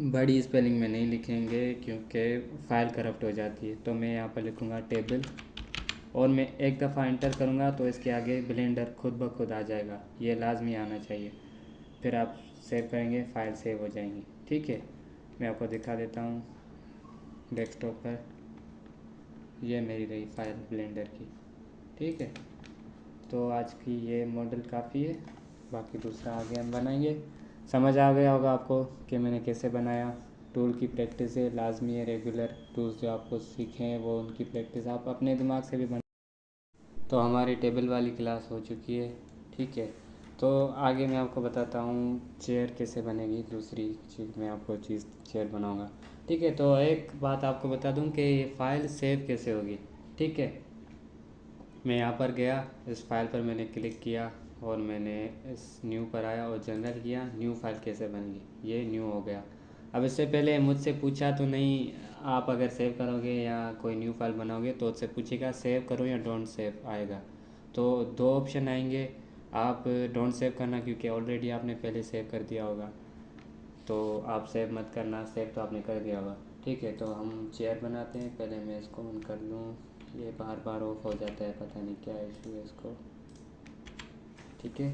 बड़ी स्पेलिंग में नहीं लिखेंगे क्योंकि फ़ाइल करप्ट हो जाती है। तो मैं यहाँ पर लिखूँगा टेबल, और मैं एक दफ़ा इंटर करूँगा तो इसके आगे ब्लेंडर खुद ब खुद आ जाएगा, ये लाजमी आना चाहिए। फिर आप सेव करेंगे, फ़ाइल सेव हो जाएंगी, ठीक है। मैं आपको दिखा देता हूँ डेस्कटॉप पर, ये मेरी रही फ़ाइल ब्लेंडर की, ठीक है। तो आज की ये मॉडल काफ़ी है, बाकी दूसरा आगे हम बनाएंगे। समझ आ गया होगा आपको कि मैंने कैसे बनाया। टूल की प्रैक्टिस है, लाजमी है, रेगुलर टूल्स जो आपको सीखे हैं वो उनकी प्रैक्टिस आप अपने दिमाग से भी बना। तो हमारी टेबल वाली क्लास हो चुकी है, ठीक है। तो आगे मैं आपको बताता हूँ चेयर कैसे बनेगी, दूसरी चीज़ मैं आपको चेयर बनाऊँगा, ठीक है। तो एक बात आपको बता दूँ कि ये फ़ाइल सेव कैसे होगी, ठीक है। मैं यहाँ पर गया, इस फाइल पर मैंने क्लिक किया, और मैंने इस न्यू पर आया और जनरल किया, न्यू फाइल कैसे बनेगी, ये न्यू हो गया। अब इससे पहले मुझसे पूछा तो नहीं, आप अगर सेव करोगे या कोई न्यू फाइल बनाओगे तो उससे पूछेगा सेव करो या डोंट सेव आएगा। तो दो ऑप्शन आएंगे, आप डोंट सेव करना क्योंकि ऑलरेडी आपने पहले सेव कर दिया होगा, तो आप सेव मत करना, सेव तो आपने कर दिया होगा, ठीक है। तो हम चेयर बनाते हैं, पहले मैं इसको ऑन कर लूँ, ये बार बार ऑफ हो जाता है, पता नहीं क्या इशू है इसको, ठीक है।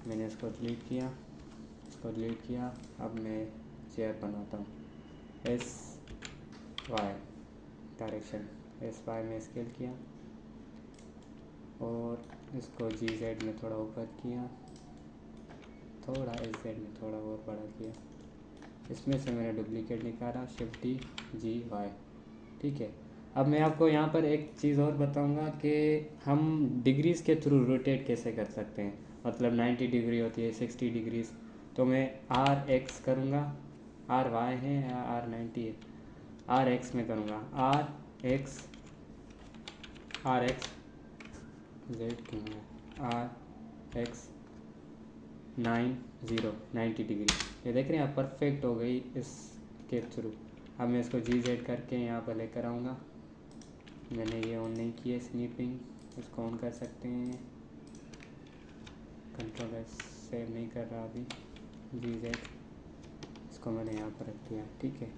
मैंने इसको डिलीट किया, अब मैं चेयर बनाता हूँ, SY डायरेक्शन एस वाई में स्केल किया और इसको जी जेड में थोड़ा ऊपर किया, थोड़ा एस जेड में थोड़ा और बड़ा किया। इसमें से मैंने डुप्लीकेट निकाला, शिफ्ट डी जी वाई। ठीक है, अब मैं आपको यहाँ पर एक चीज़ और बताऊँगा कि हम डिग्रीज़ के थ्रू रोटेट कैसे कर सकते हैं। मतलब 90 डिग्री होती है, 60 डिग्रीज़, तो मैं आर एक्स करूँगा, आर वाई है या आर 90 है, आर एक्स में करूँगा, आर एक्स जेड क्यों है, आर एक्स 90 डिग्री। ये देख रहे हैं आप, परफेक्ट हो गई इसके थ्रू। अब मैं इसको जी जेड करके यहाँ पर लेकर आऊँगा। मैंने ये ऑन नहीं किया स्नीपिंग, इसको ऑन कर सकते हैं। कंट्रोल एस सेव नहीं कर रहा अभी, जी जेड इसको मैंने यहाँ पर रख दिया। ठीक है,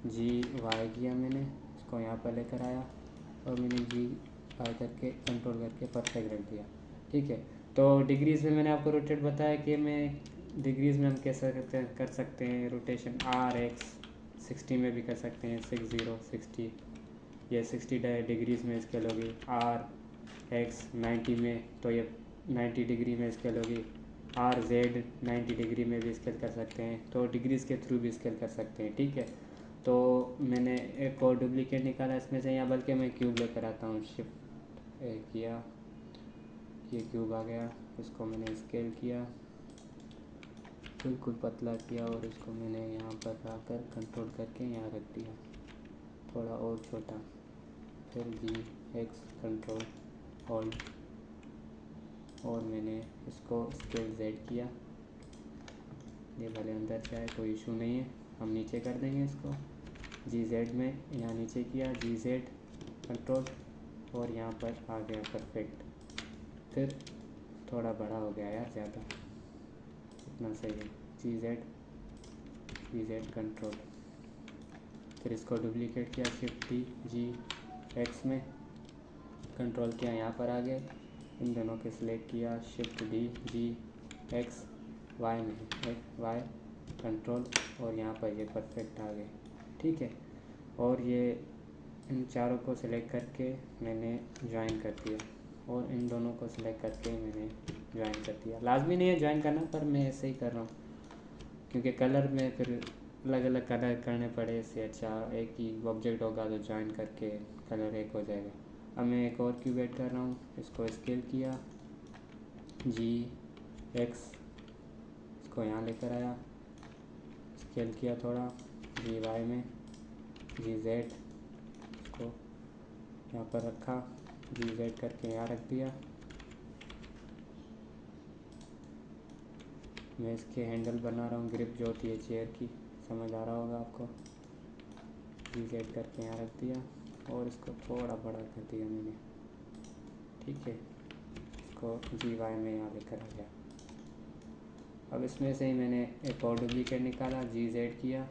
जी वाई किया मैंने, इसको यहाँ पर लेकर आया और मैंने जी वाई करके कंट्रोल करके परफेक्ट रख दिया। ठीक है, तो डिग्रीज़ में मैंने आपको रोटेट बताया कि मैं डिग्रीज़ में हम कैसे कर सकते हैं रोटेशन। आर एक्स 60 में भी कर सकते हैं, 60 ये 60 डिग्रीज़ में स्केल होगी। आर एक्स 90 में, तो ये 90 डिग्री में स्केल होगी। आर जेड 90 डिग्री में भी स्केल कर सकते हैं, तो डिग्रीज़ के थ्रू भी स्केल कर सकते हैं। ठीक है, तो मैंने एक और डुप्लीकेट निकाला इसमें से, या बल्कि मैं क्यूब लेकर आता हूँ, शिफ्ट किया, ये क्यूब आ गया, इसको मैंने स्केल किया, बिल्कुल पतला किया और इसको मैंने यहाँ पर आकर कंट्रोल करके यहाँ रख दिया, थोड़ा और छोटा। फिर जी एक्स कंट्रोल होल्ड और मैंने इसको स्केल जेड किया। ये भले अंदर जाए कोई इशू नहीं है, हम नीचे कर देंगे इसको। जी जेड में यहाँ नीचे किया, जी जेड कंट्रोल और यहाँ पर आ गया परफेक्ट। फिर थोड़ा बड़ा हो गया यार, ज़्यादा, इतना सही है। जी जेड कंट्रोल, फिर इसको डुप्लीकेट किया, शिफ्ट डी जी एक्स में कंट्रोल किया, यहाँ पर आ गए। इन दोनों के सिलेक्ट किया, shift D G X Y में, वाई कंट्रोल और यहाँ पर ये परफेक्ट आ गए। ठीक है, और ये इन चारों को सिलेक्ट करके मैंने ज्वाइन कर दिया और इन दोनों को सिलेक्ट करके मैंने ज्वाइन कर दिया। लाजमी नहीं है ज्वाइन करना, पर मैं ऐसे ही कर रहा हूँ क्योंकि कलर में फिर अलग अलग कलर करने पड़े, इससे अच्छा एक ही ऑब्जेक्ट होगा तो ज्वाइन करके कलर एक हो जाएगा। अब मैं एक और क्यूब ऐड कर रहा हूँ, इसको स्केल किया, जी एक्स इसको यहाँ लेकर आया, स्केल किया थोड़ा, जी वाई में, जी जेड इसको यहाँ पर रखा, जी जेड करके यहाँ रख दिया। मैं इसके हैंडल बना रहा हूँ, ग्रिप जो होती है चेयर की, समझ आ रहा होगा आपको। जी जेड करके यहाँ रख दिया और इसको थोड़ा बड़ा कर दिया मैंने। ठीक है, इसको जी वाई में यहाँ लेकर आ गया। अब इसमें से ही मैंने एक और डुप्लीकेट निकाला, जी जेड किया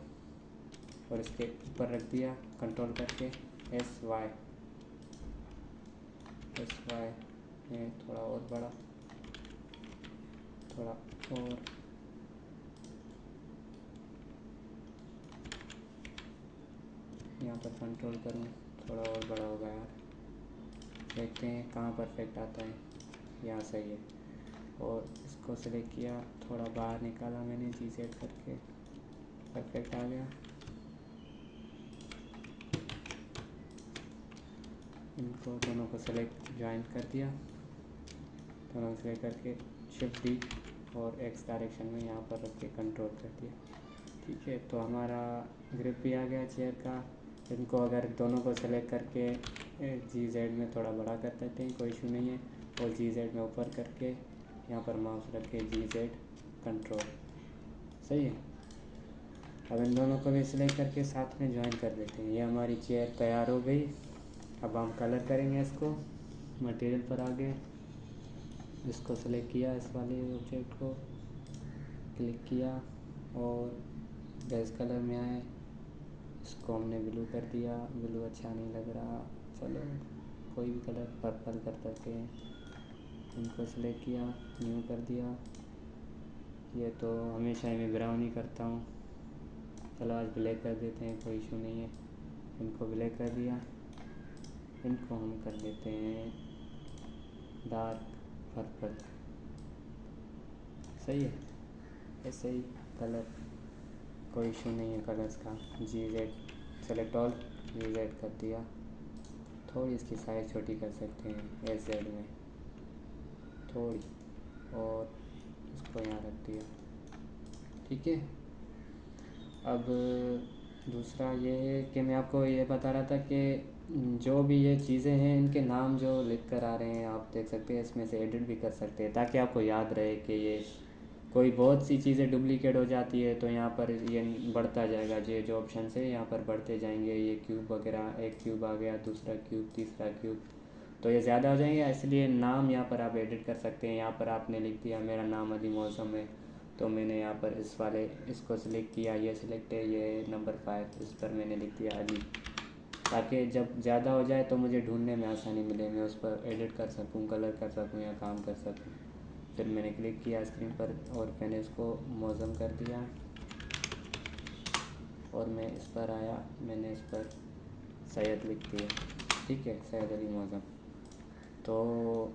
और इसके ऊपर रख दिया कंट्रोल करके, एस वाई में थोड़ा और बड़ा, थोड़ा और, यहाँ पर कंट्रोल करूँ, थोड़ा और बड़ा होगा यार, देखते हैं कहाँ परफेक्ट आता है। यहाँ सही है, और इसको सेलेक्ट किया, थोड़ा बाहर निकाला मैंने, जी सेट करके परफेक्ट आ गया। इनको दोनों को सेलेक्ट ज्वाइन कर दिया, दोनों को सेलेक्ट करके शिफ्ट डी और एक्स डायरेक्शन में यहाँ पर रख के कंट्रोल कर दिया। ठीक है, तो हमारा ग्रिप भी आ गया चेयर का। इनको अगर दोनों को सेलेक्ट करके जी जेड में थोड़ा बड़ा कर देते हैं, कोई इशू नहीं है, और जी जेड में ऊपर करके यहाँ पर माउस रख के जी जेड कंट्रोल, सही है। अब इन दोनों को भी सिलेक्ट करके साथ में ज्वाइन कर देते हैं। ये हमारी चेयर तैयार हो गई। अब हम कलर करेंगे इसको। मटेरियल पर आ गए, इसको सेलेक्ट किया, इस वाले ऑब्जेक्ट को क्लिक किया और बेस कलर में आए, इसको हमने ब्लू कर दिया। ब्लू अच्छा नहीं लग रहा, चलो कोई भी कलर पर्पल कर देते हैं। इनको सेलेक्ट किया, न्यू कर दिया। ये तो हमेशा ही मैं ब्राउन ही करता हूँ, चलो आज ब्लैक कर देते हैं, कोई इशू नहीं है। इनको ब्लैक कर दिया इनको हम कर लेते हैं डार्क पर्पल। सही है, ऐसे ही कलर, कोई इशू नहीं है कलर्स का। GZ सेलेक्ट ऑल, GZ कर दिया। थोड़ी इसकी साइज़ छोटी कर सकते हैं SZ में थोड़ी, और इसको यहाँ रख दिया। ठीक है। अब दूसरा ये है कि मैं आपको ये बता रहा था कि जो भी ये चीज़ें हैं इनके नाम जो लिख कर आ रहे हैं आप देख सकते हैं, इसमें से एडिट भी कर सकते हैं ताकि आपको याद रहे कि ये कोई बहुत सी चीज़ें डुप्लीकेट हो जाती है तो यहाँ पर ये बढ़ता जाएगा। ये जो ऑप्शन है यहाँ पर बढ़ते जाएंगे, ये क्यूब वगैरह, एक क्यूब आ गया, दूसरा क्यूब, तीसरा क्यूब, तो ये ज़्यादा हो जाएंगे। इसलिए नाम यहाँ पर आप एडिट कर सकते हैं। यहाँ पर आपने लिख दिया मेरा नाम अली मौसम है, तो मैंने यहाँ पर इस वाले इसको सिलेक्ट किया, ये सिलेक्ट है, ये नंबर 5, इस पर मैंने लिख दिया अली, ताकि जब ज़्यादा हो जाए तो मुझे ढूंढने में आसानी मिले, मैं उस पर एडिट कर सकूँ, कलर कर सकूँ या काम कर सकूँ। फिर मैंने क्लिक किया स्क्रीन पर और मैंने इसको मौसम कर दिया, और मैं इस पर आया, मैंने इस पर सैयद लिख दिया। ठीक है, सैयद अली मौसम। तो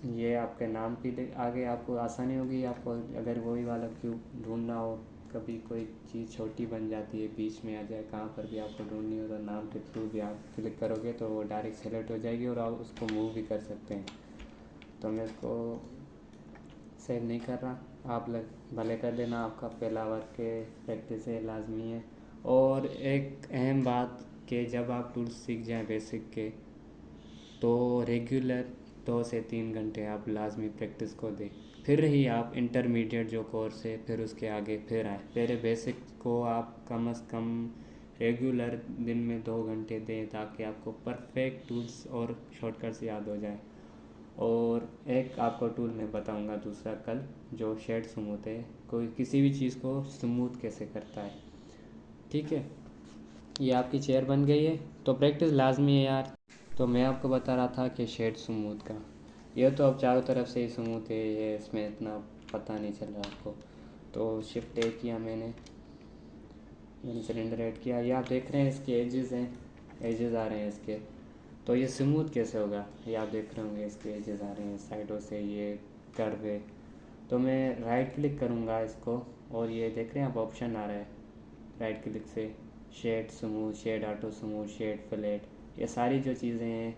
ये आपके नाम की आगे आपको आसानी होगी। आपको अगर वही वाला क्यूब ढूंढना हो, कभी कोई चीज़ छोटी बन जाती है, बीच में आ जाए, कहाँ पर भी आपको ढूंढनी हो, तो नाम के थ्रू भी आप क्लिक करोगे तो वो डायरेक्ट सेलेक्ट हो जाएगी और आप उसको मूव भी कर सकते हैं। तो मैं इसको सेव नहीं कर रहा, आप भले कर देना, आपका पहला वर्क के प्रैक्टिस है, लाजमी है। और एक अहम बात कि जब आप टूल्स सीख जाएं बेसिक के, तो रेगुलर 2 से 3 घंटे आप लाजमी प्रैक्टिस को दें, फिर ही आप इंटरमीडिएट जो कोर्स है फिर उसके आगे फिर आए। पहले बेसिक को आप कम से कम रेगुलर दिन में 2 घंटे दें ताकि आपको परफेक्ट टूल्स और शॉर्टकट्स याद हो जाए। और एक आपको टूल मैं बताऊंगा दूसरा कल, जो शेड स्मूथ है, कोई किसी भी चीज़ को स्मूथ कैसे करता है। ठीक है, ये आपकी चेयर बन गई है, तो प्रैक्टिस लाजमी है यार। तो मैं आपको बता रहा था कि शेड स्मूथ का, ये तो अब चारों तरफ से ही स्मूथ है, ये इसमें इतना पता नहीं चल रहा आपको। तो शिफ्ट ए किया मैंने सिलेंडर ऐड किया, ये आप देख रहे हैं इसके एजेस हैं, एजेस आ रहे हैं इसके। तो ये स्मूथ कैसे होगा, ये आप देख रहे होंगे इसके एजेस आ रहे हैं साइडों से, ये कर्व है। तो मैं राइट क्लिक करूँगा इसको, और ये देख रहे हैं आप ऑप्शन आ रहा है राइट क्लिक से, shade smooth, shade auto smooth, shade flat, ये सारी जो चीज़ें हैं।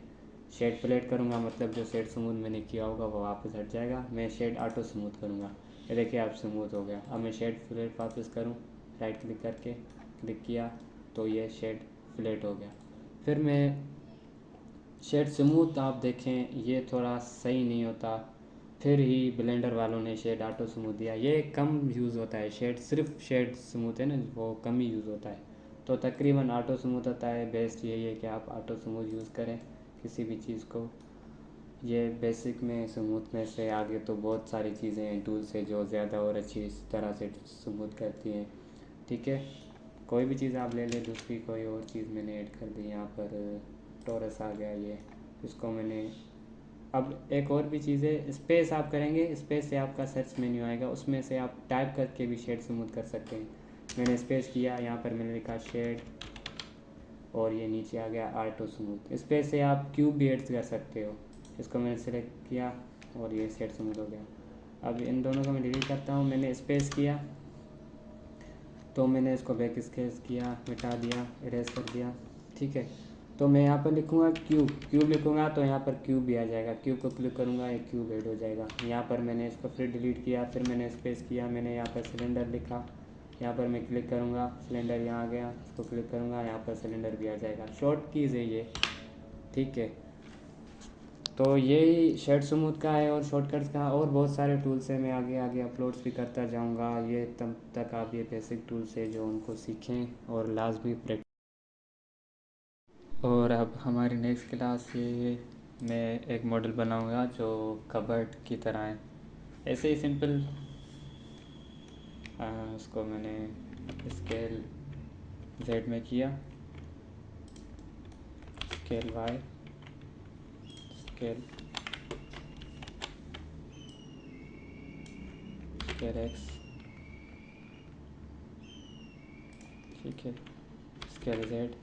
शेड फ्लैट करूँगा मतलब जो शेड स्मूथ मैंने किया होगा वो वापस हट जाएगा। मैं शेड ऑटो स्मूथ करूँगा, ये देखिए आप स्मूथ हो गया। अब मैं शेड फ्लैट वापस करूँ, राइट क्लिक करके क्लिक किया तो ये शेड फ्लैट हो गया। फिर मैं शेड स्मूथ, आप देखें ये थोड़ा सही नहीं होता, फिर ही ब्लेंडर वालों ने शेड ऑटो स्मूथ दिया, ये कम यूज़ होता है। शेड सिर्फ शेड स्मूथ है ना, वो कम ही यूज़ होता है, तो तकरीबन ऑटो स्मूथ होता है। बेस्ट यही है कि आप ऑटो स्मूथ यूज़ करें किसी भी चीज़ को। ये बेसिक में स्मूथ में से आगे तो बहुत सारी चीज़ें हैं, टूल्स है जो ज़्यादा और अच्छी तरह से स्मूथ करती हैं। ठीक है, कोई भी चीज़ आप ले लें, दूसरी कोई और चीज़ मैंने ऐड कर दी यहाँ पर, टोरस आ गया ये, इसको मैंने। अब एक और भी चीज़ है, स्पेस आप करेंगे, स्पेस से आपका सर्च मेन्यू आएगा, उसमें से आप टाइप करके भी शेड स्मूथ कर सकते हैं। मैंने स्पेस किया, यहाँ पर मैंने लिखा शेड, और ये नीचे आ गया ऑटो स्मूथ। स्पेस से आप क्यूब भी ऐड कर सकते हो, इसको मैंने सेलेक्ट किया और ये शेड स्मूथ हो गया। अब इन दोनों को मैं डिलीट करता हूँ, मैंने स्पेस किया तो मैंने इसको बैक स्केच किया, मिटा दिया, इरेज कर दिया। ठीक है, तो मैं यहाँ पर लिखूँगा क्यूब, क्यूब लिखूँगा तो यहाँ पर क्यूब भी आ जाएगा, क्यूब को क्लिक करूँगा एक क्यूब ऐड हो जाएगा। यहाँ पर मैंने इसको फिर डिलीट किया, फिर मैंने स्पेस किया, मैंने यहाँ पर सिलेंडर लिखा, यहाँ पर मैं क्लिक करूँगा, सिलेंडर यहाँ आ गया, इसको क्लिक करूँगा, यहाँ पर सिलेंडर भी आ जाएगा। शॉर्ट कीज़ है ये। ठीक है, तो यही शेड स्मूथ का है और शॉर्टकट्स का, और बहुत सारे टूल्स हैं, मैं आगे आगे अपलोड्स भी करता जाऊंगा। ये तब तक आप ये बेसिक टूल्स है जो उनको सीखें और लाजमी प्रैक्टिस। और अब हमारी नेक्स्ट क्लास ये, मैं एक मॉडल बनाऊंगा जो कबर्ड की तरह है, ऐसे ही सिंपल। उसको मैंने स्केल जेड में किया, scale Y, scale scale X, ठीक है, स्केल जेड,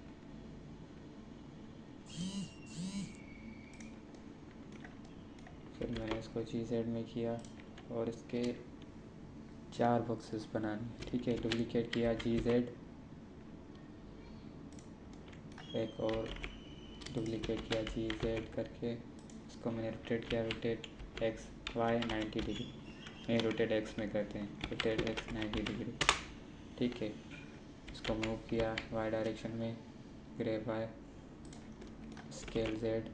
फिर मैंने इसको GZ में किया और इसके 4 बॉक्सेस बनाने, ठीक है। डुप्लीकेट किया GZ, एक और डुप्लीकेट किया GZ करके इसको मैंने रोटेट किया, रोटेट XY 90 डिग्री, नहीं रोटेट X में करते हैं, रोटेट X 90 डिग्री, ठीक है। इसको मूव किया Y डायरेक्शन में, ग्रेब Y, स्केल Z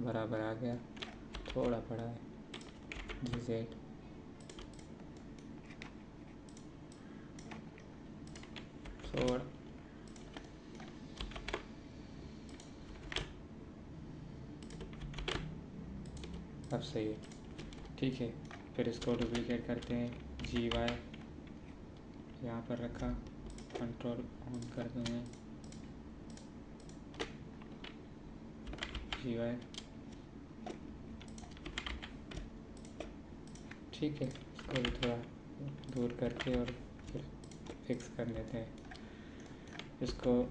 बराबर आ गया, थोड़ा बड़ा है GZ, थोड़ा अब सही है, ठीक है। फिर इसको डुप्लीकेट करते हैं, GY यहाँ पर रखा, कंट्रोल ऑन कर दूँ मैं, GY, ठीक है। इसको भी थोड़ा दूर करके और फिर फिक्स कर लेते हैं। इसको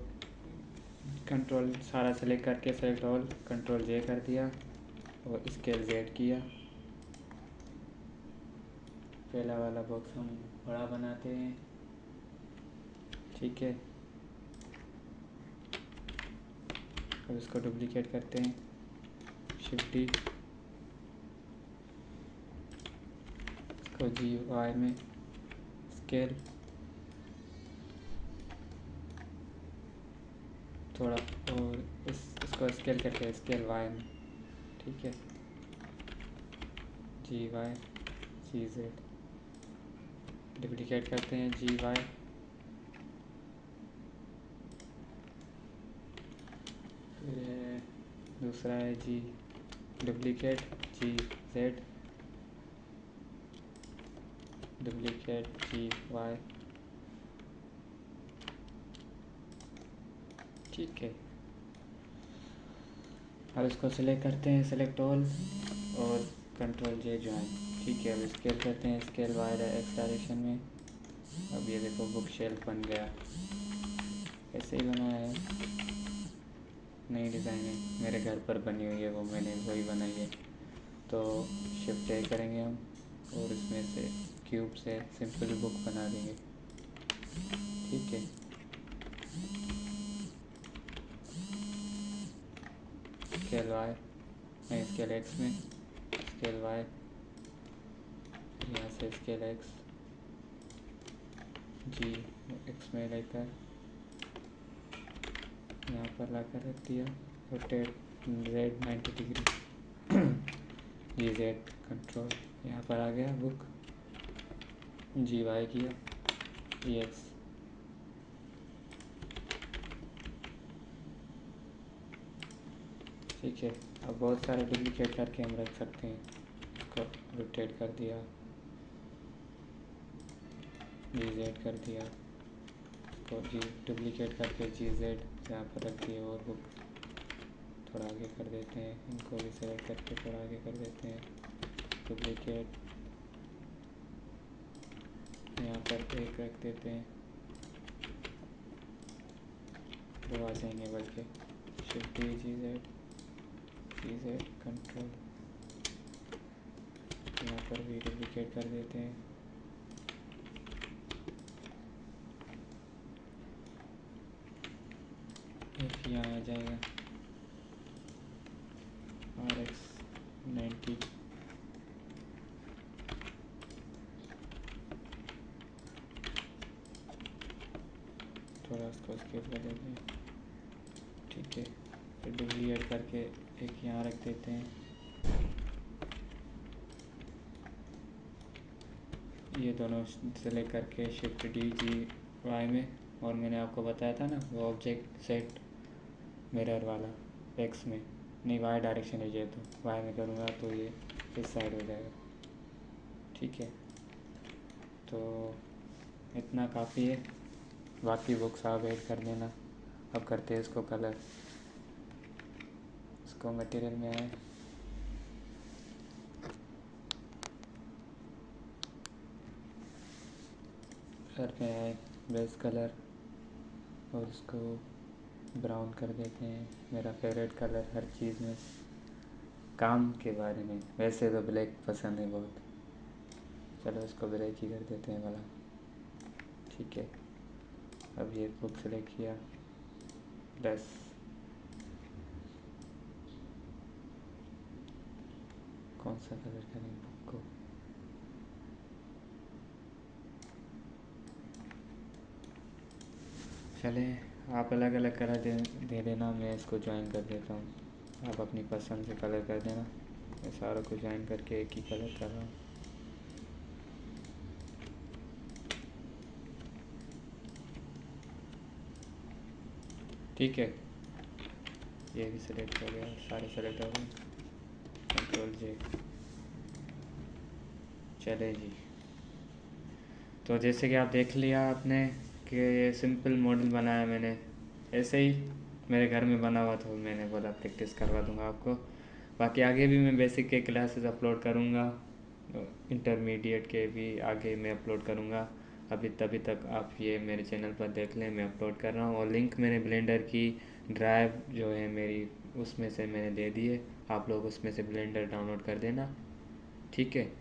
कंट्रोल सारा सेलेक्ट करके, सेलेक्ट ऑल, कंट्रोल J कर दिया और स्केल Z किया। पहला वाला बॉक्स हम बड़ा बनाते हैं, ठीक है। अब इसको डुप्लीकेट करते हैं, शिफ्ट D, इसको GY में स्केल थोड़ा, और इसको स्केल करके स्केल Y में, ठीक है। GY GZ डुप्लीकेट करते हैं, GY, फिर दूसरा है G duplicate GZ, duplicate GY, ठीक है। अब इसको सिलेक्ट करते हैं, सेलेक्ट ऑल और कंट्रोल J ज्वाइन, ठीक है। अब स्केल करते हैं, स्केल Y X डायरेक्शन में। अब ये देखो बुक शेल्फ बन गया, ऐसे ही बनाया है, नई डिज़ाइन है, मेरे घर पर बनी हुई है, वो मैंने वही बनाई है। तो शिफ्ट A करेंगे हम और इसमें से क्यूब से सिंपल बुक बना देंगे, ठीक है। स्केल Y, नहीं स्केल X में, स्केल Y, यहाँ से स्केल X, G X में लेकर यहाँ पर ला कर रख दिया, rotate Z 90 degree, GZ control यहाँ पर आ गया, बुक GY किया, EX, ठीक है। अब बहुत सारे डुप्लीकेट करके हम रख सकते हैं, इसको रोटेट कर दिया, GZ कर दिया, इसको डुप्लीकेट करके GZ यहाँ पर रख दिया और बुक थोड़ा आगे कर देते हैं, इनको भी सेलेक्ट करके थोड़ा आगे कर देते हैं, डुप्लीकेट यहाँ पर एक रख देते हैं, दो आ जाएंगे बल्कि, शिफ्ट D GZ कंट्रोल, यहाँ पर भी डुप्लीकेट कर देते हैं, एक यहाँ आ जाएगा, RX 90, थोड़ा इसको स्किप कर देते हैं, ठीक है। फिर डुप्लीकेट करके एक यहाँ रख देते हैं, ये दोनों सेलेक्ट करके शिफ्ट D GY में, और मैंने आपको बताया था ना वो ऑब्जेक्ट सेट मिरर वाला X में, नहीं Y डायरेक्शन है ये, तो Y में करूँगा तो ये इस साइड हो जाएगा, ठीक है। तो इतना काफ़ी है, बाकी बुक्स आप ऐड कर देना। अब करते हैं इसको कलर, इसको मटेरियल में आए, कलर में आए, बेस कलर, और इसको ब्राउन कर देते हैं, मेरा फेवरेट कलर हर चीज़ में, काम के बारे में। वैसे तो ब्लैक पसंद है बहुत। चलो इसको ब्लैक ही कर देते हैं भला। ठीक है, अब ये बुक सेलेक्ट किया, बस। कौन सा कलर करें बुक को? चले, आप अलग अलग कलर दे देना, मैं इसको ज्वाइन कर देता हूँ। आप अपनी पसंद से कलर कर देना। मैं सारों को ज्वाइन करके एक ही कलर कर रहा हूँ। ठीक है, ये भी सिलेक्ट हो गया, सारे सेलेक्ट हो गए। कंट्रोल जे। चले जी, तो जैसे कि आप देख लिया आपने कि ये सिंपल मॉडल बनाया मैंने, ऐसे ही मेरे घर में बना हुआ, तो मैंने बोला प्रैक्टिस करवा दूंगा आपको। बाकी आगे भी मैं बेसिक के क्लासेस अपलोड करूंगा, इंटरमीडिएट के भी आगे मैं अपलोड करूंगा। अभी तभी तक आप ये मेरे चैनल पर देख लें, मैं अपलोड कर रहा हूँ। और लिंक मैंने ब्लेंडर की ड्राइव जो है मेरी, उसमें से मैंने दे दी है। आप लोग उसमें से ब्लेंडर डाउनलोड कर देना, ठीक है।